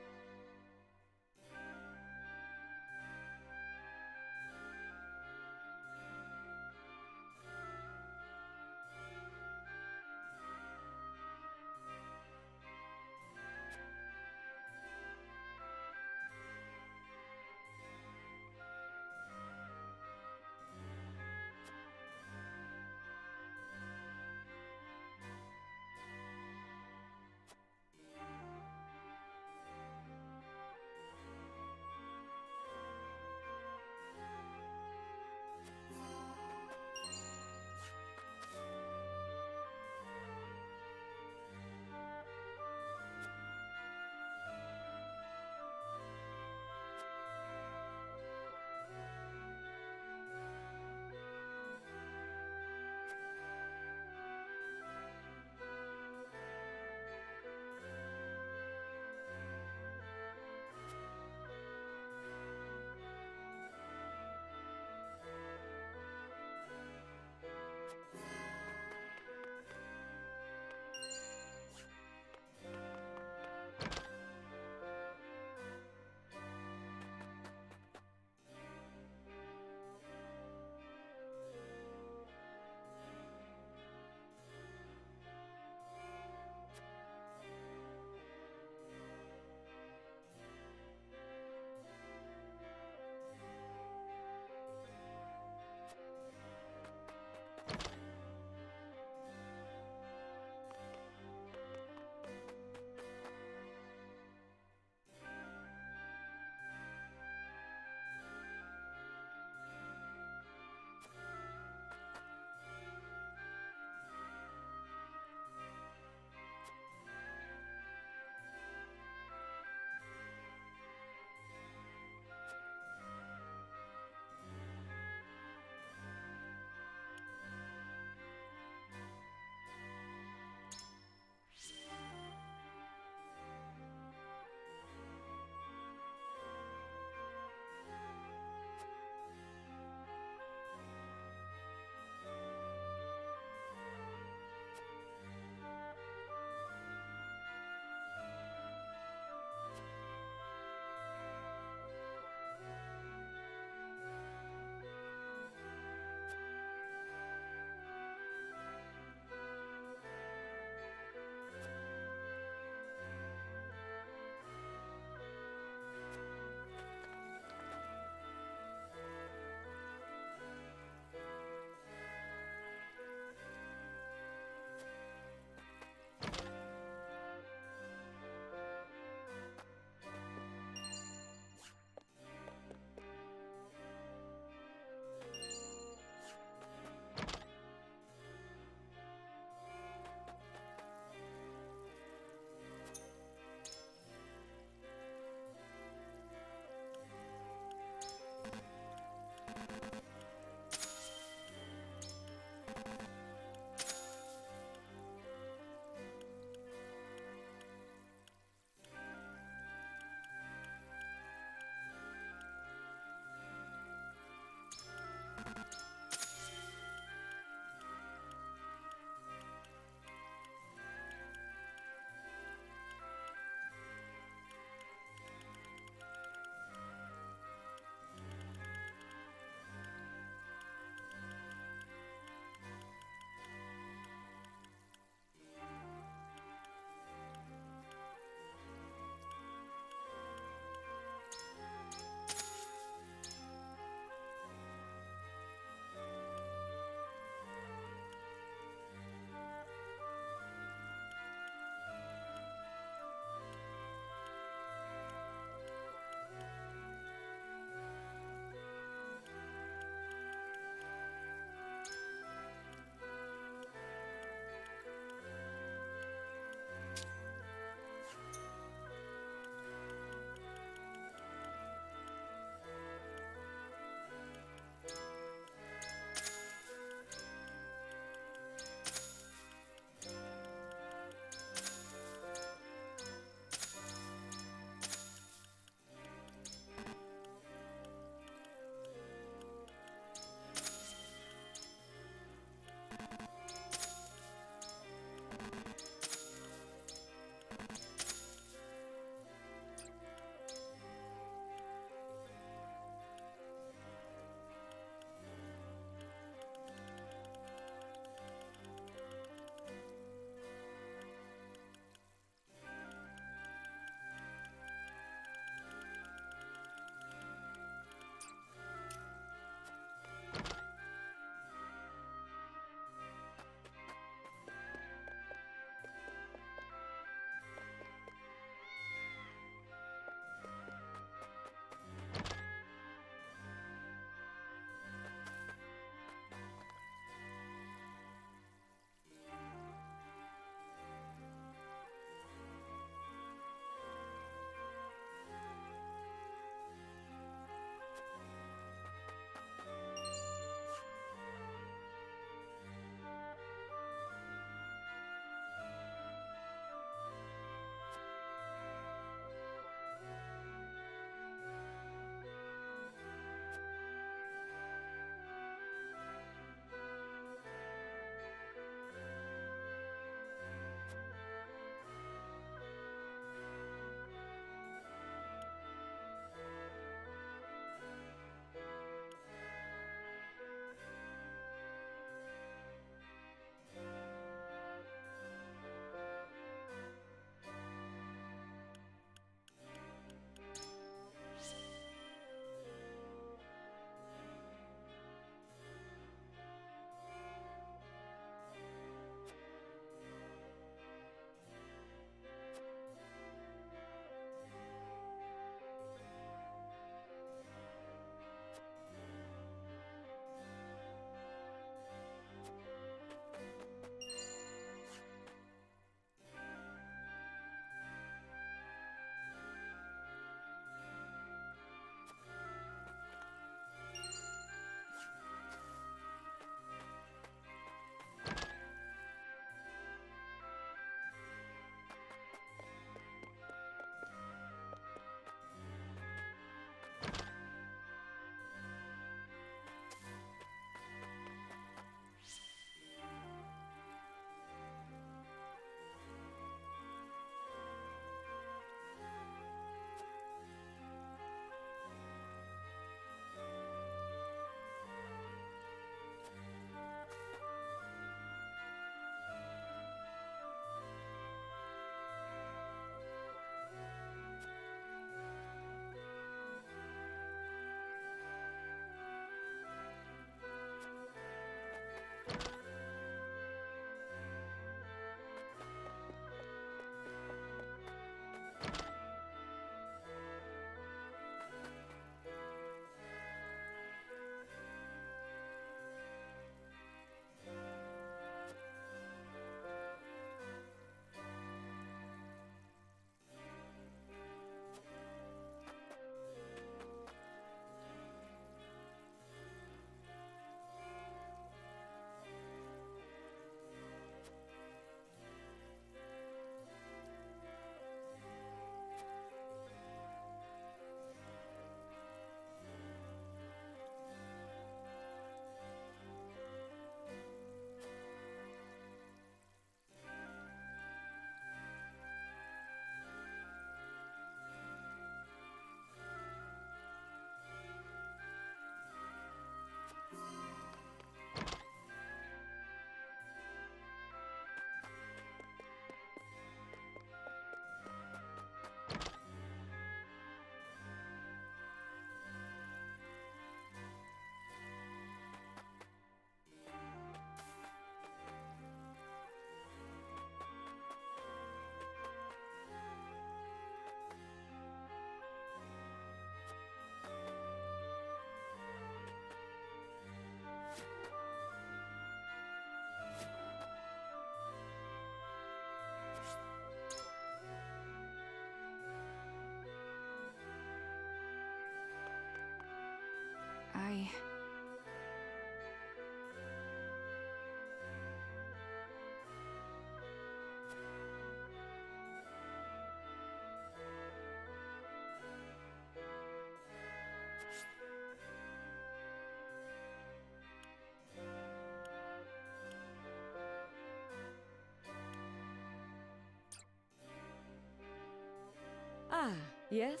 Yes?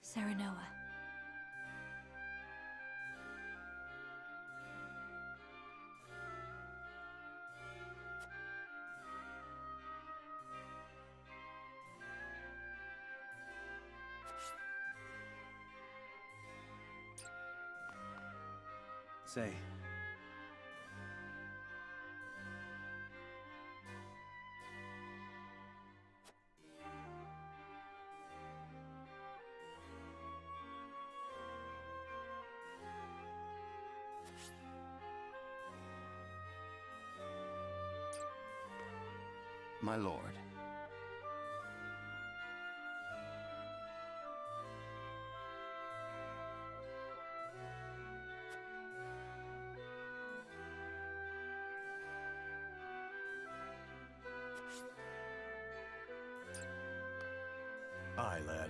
Serenoa. Say. My lord. Aye, lad.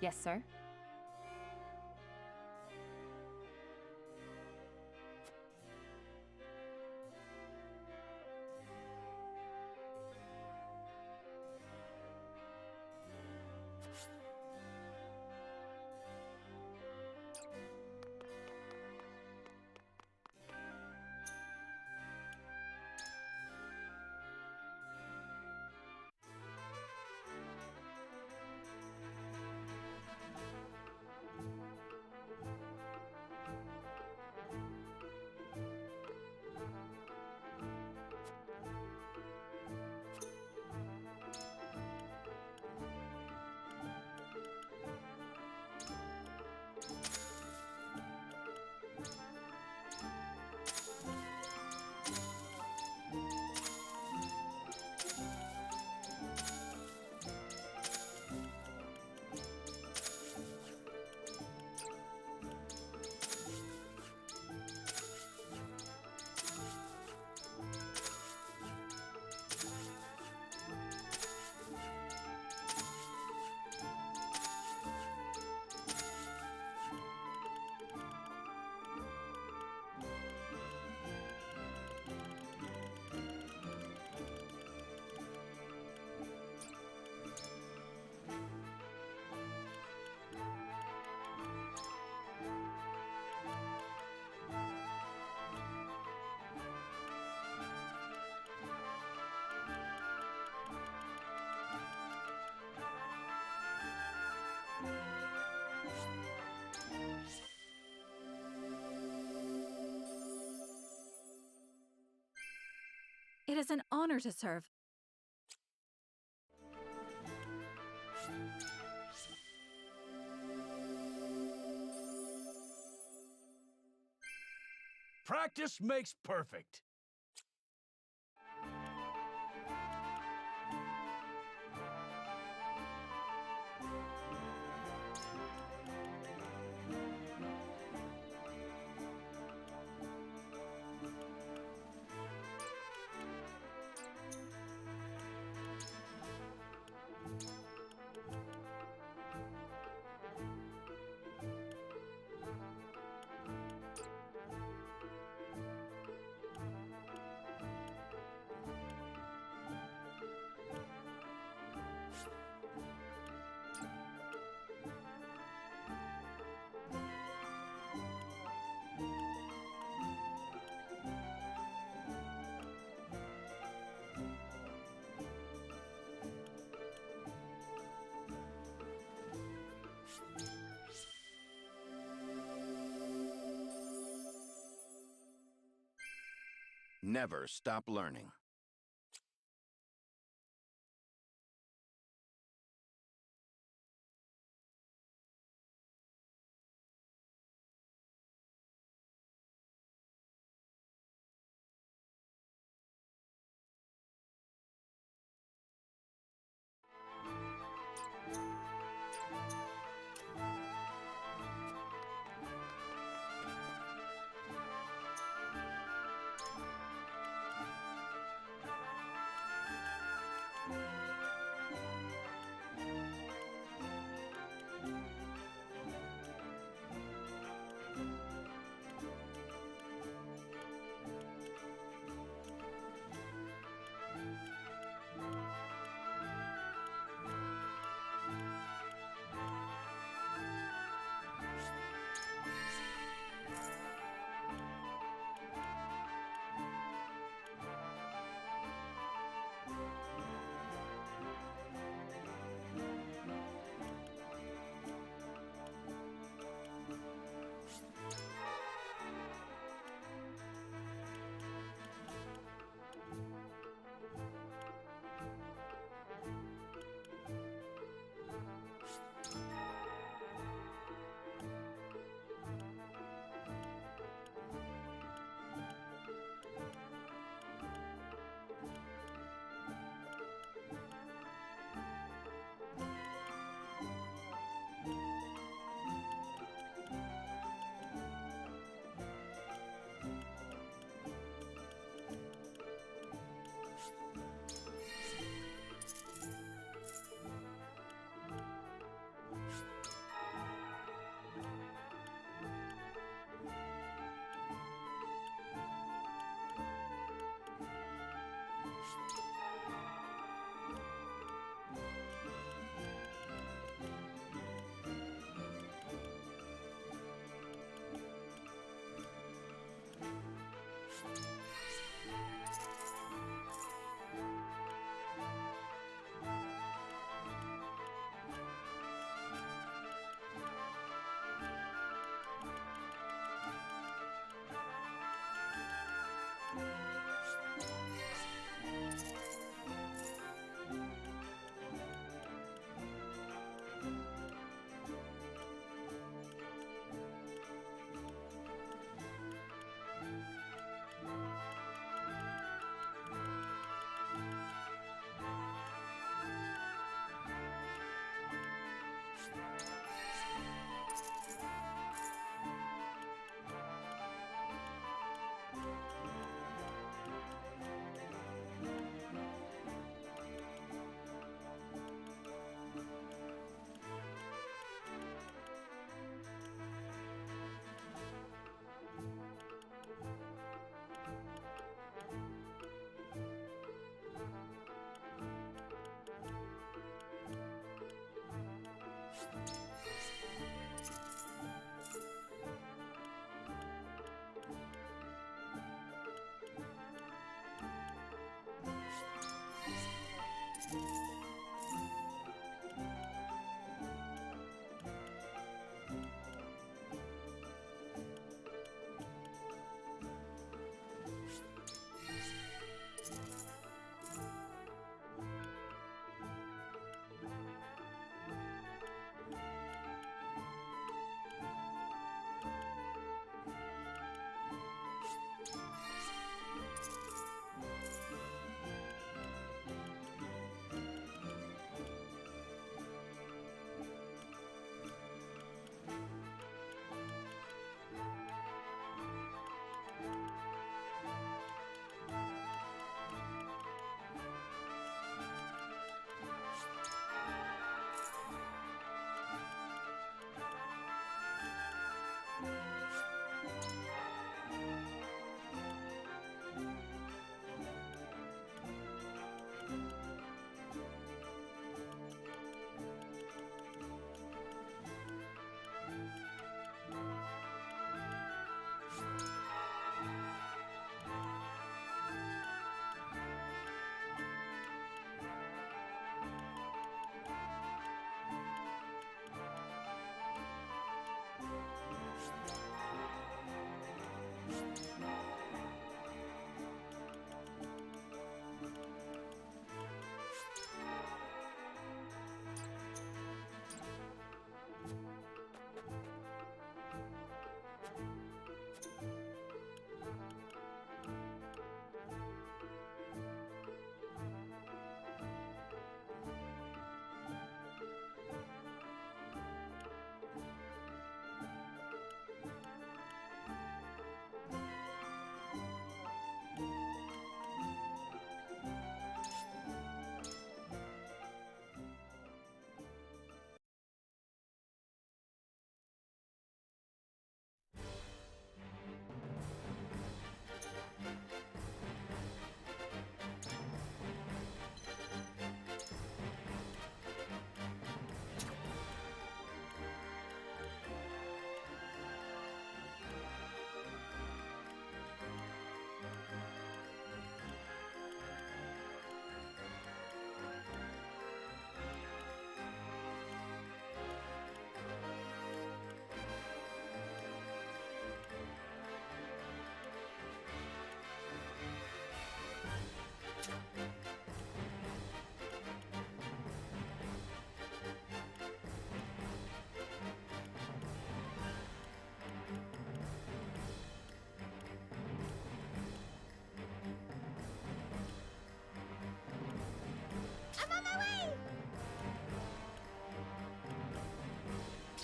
Yes, sir. It is an honor to serve. Practice makes perfect. Never stop learning.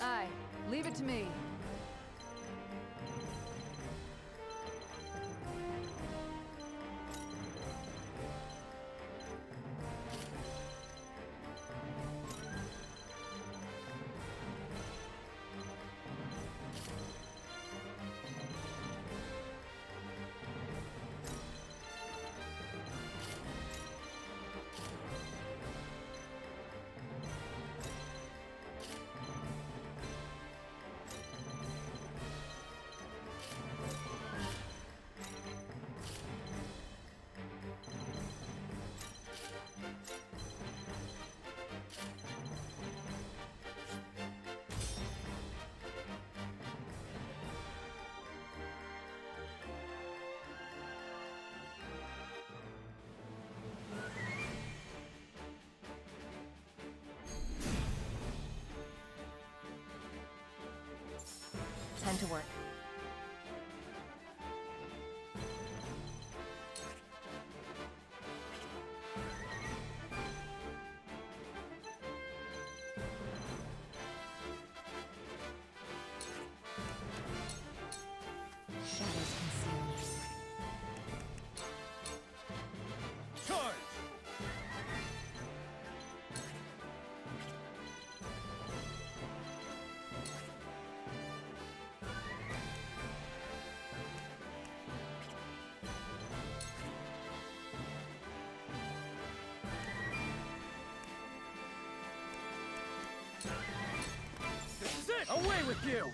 Aye, leave it to me. Time to work. Shadows conceal me. Charge! This is it! Away with you!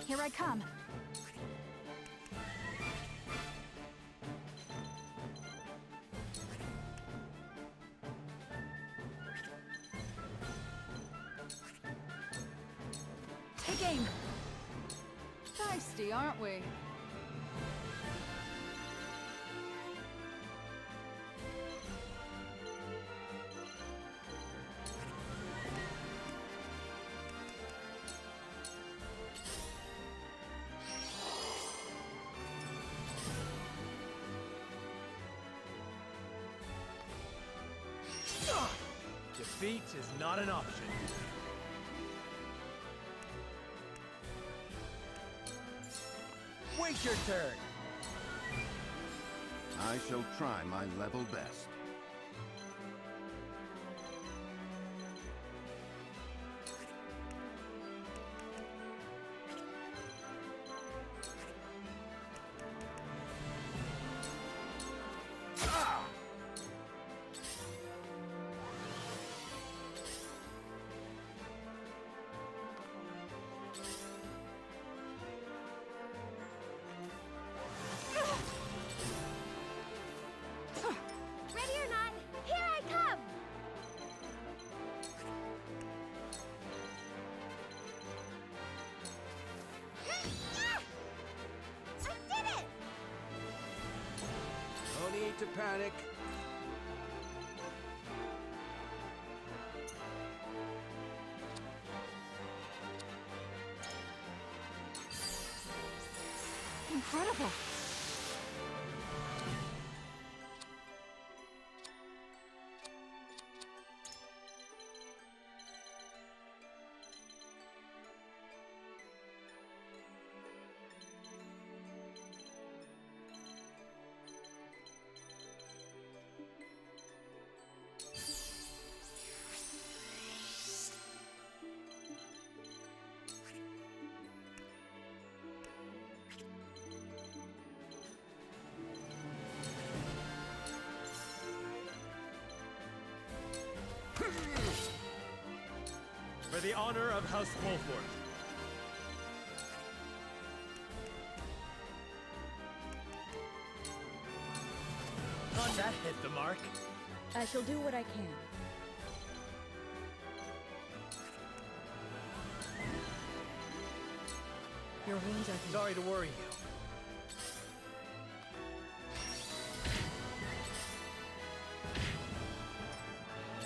Here I come. Take aim. Feisty, aren't we? Defeat is not an option. Wait your turn. I shall try my level best. Ready or not, here I come! I did it! No need to panic. Incredible. For the honor of House Wolford. That hit the mark. I shall do what I can. Your wounds are healed. Sorry to worry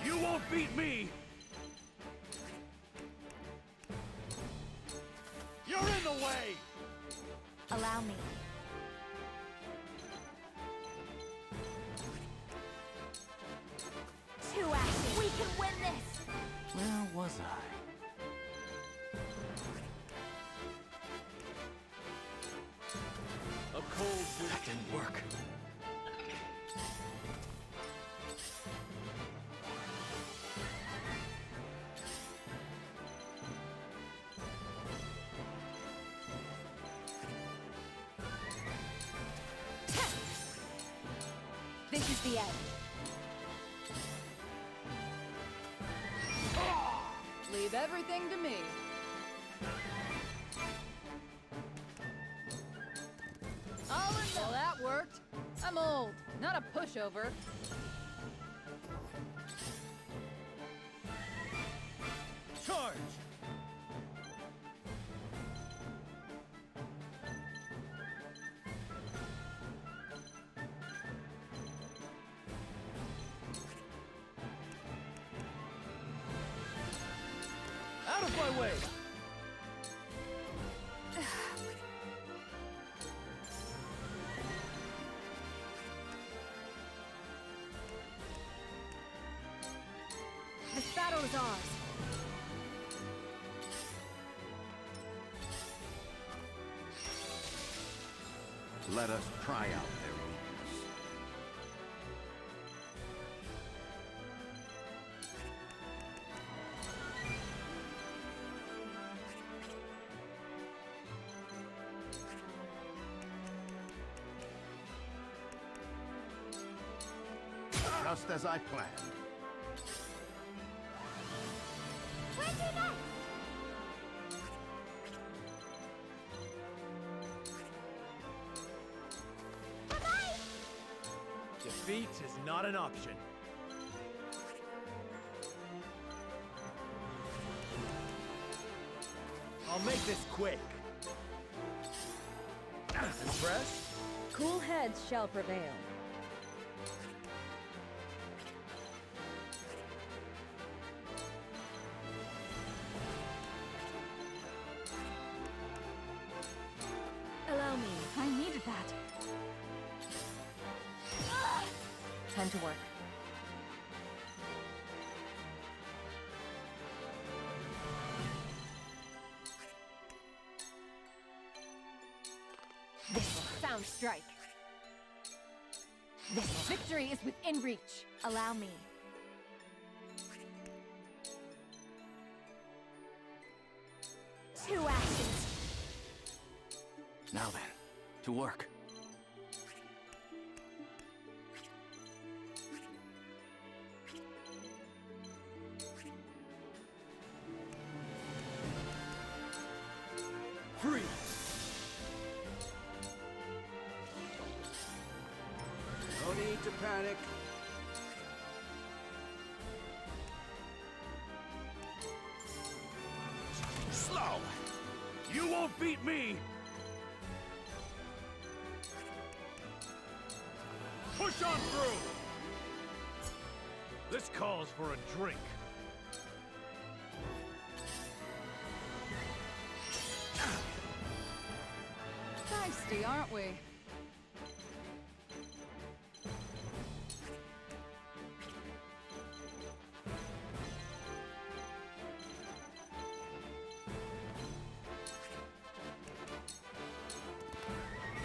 you. You won't beat me! You're in the way! Allow me. was I? A cold wind. That didn't work. This is the end. Leave everything to me. Well, that worked. I'm old, not a pushover. Charge! Out of my way! This battle is ours. Let us pry out their weakness. Just as I planned. Where's your next? Defeat is not an option. I'll make this quick. Impressed? Cool heads shall prevail. Allow me. I needed that. Time to work. Sound strike. This victory is within reach. Allow me. Two actions. Now then, to work. Free! No need to panic. Slow! You won't beat me! Push on through! This calls for a drink. Feisty, aren't we?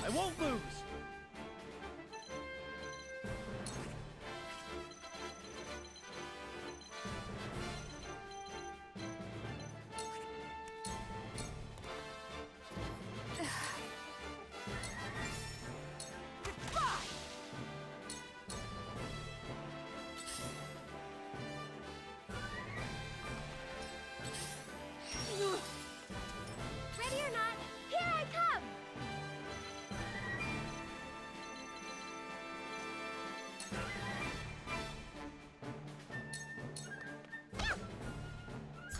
I won't lose! Ready or not, here I come!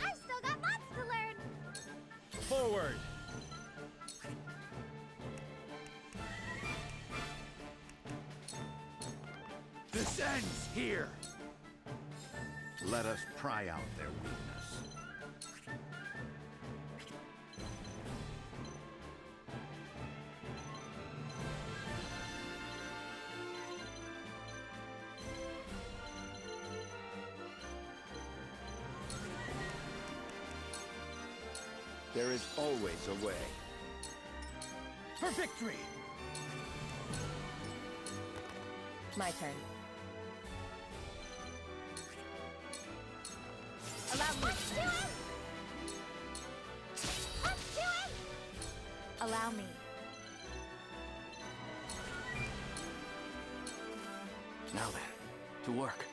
I've still got lots to learn! Forward! This ends here! Let us pry out their weakness. There is always a way. For victory! My turn. Allow me. Allow me. Now then, to work.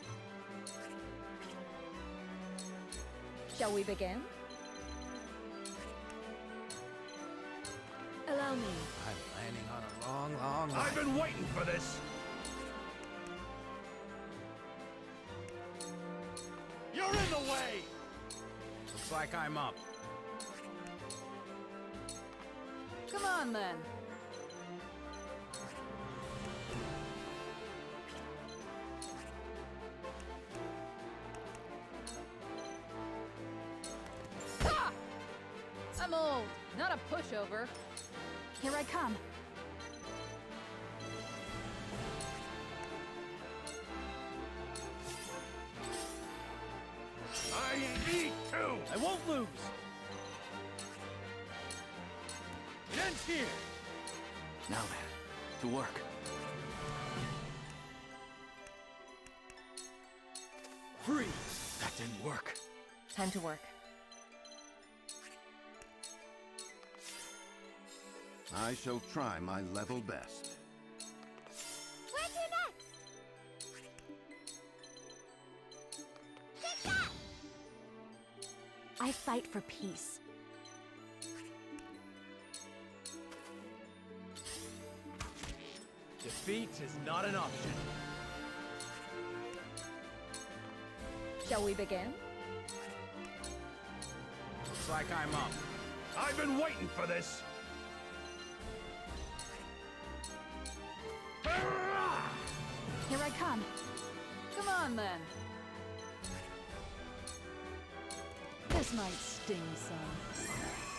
Shall we begin? Allow me. I'm landing on a long line. I've been waiting for this! You're in the way! Looks like I'm up. Come on, then. Ha! I'm old, not a pushover. Here I come. I need to! I won't lose! It ends here! Now then, to work. Freeze! That didn't work. Time to work. I shall try my level best. Where to next? Take that! I fight for peace. Defeat is not an option. Shall we begin? Looks like I'm up. I've been waiting for this! Here I come. Come on, then. This might sting some.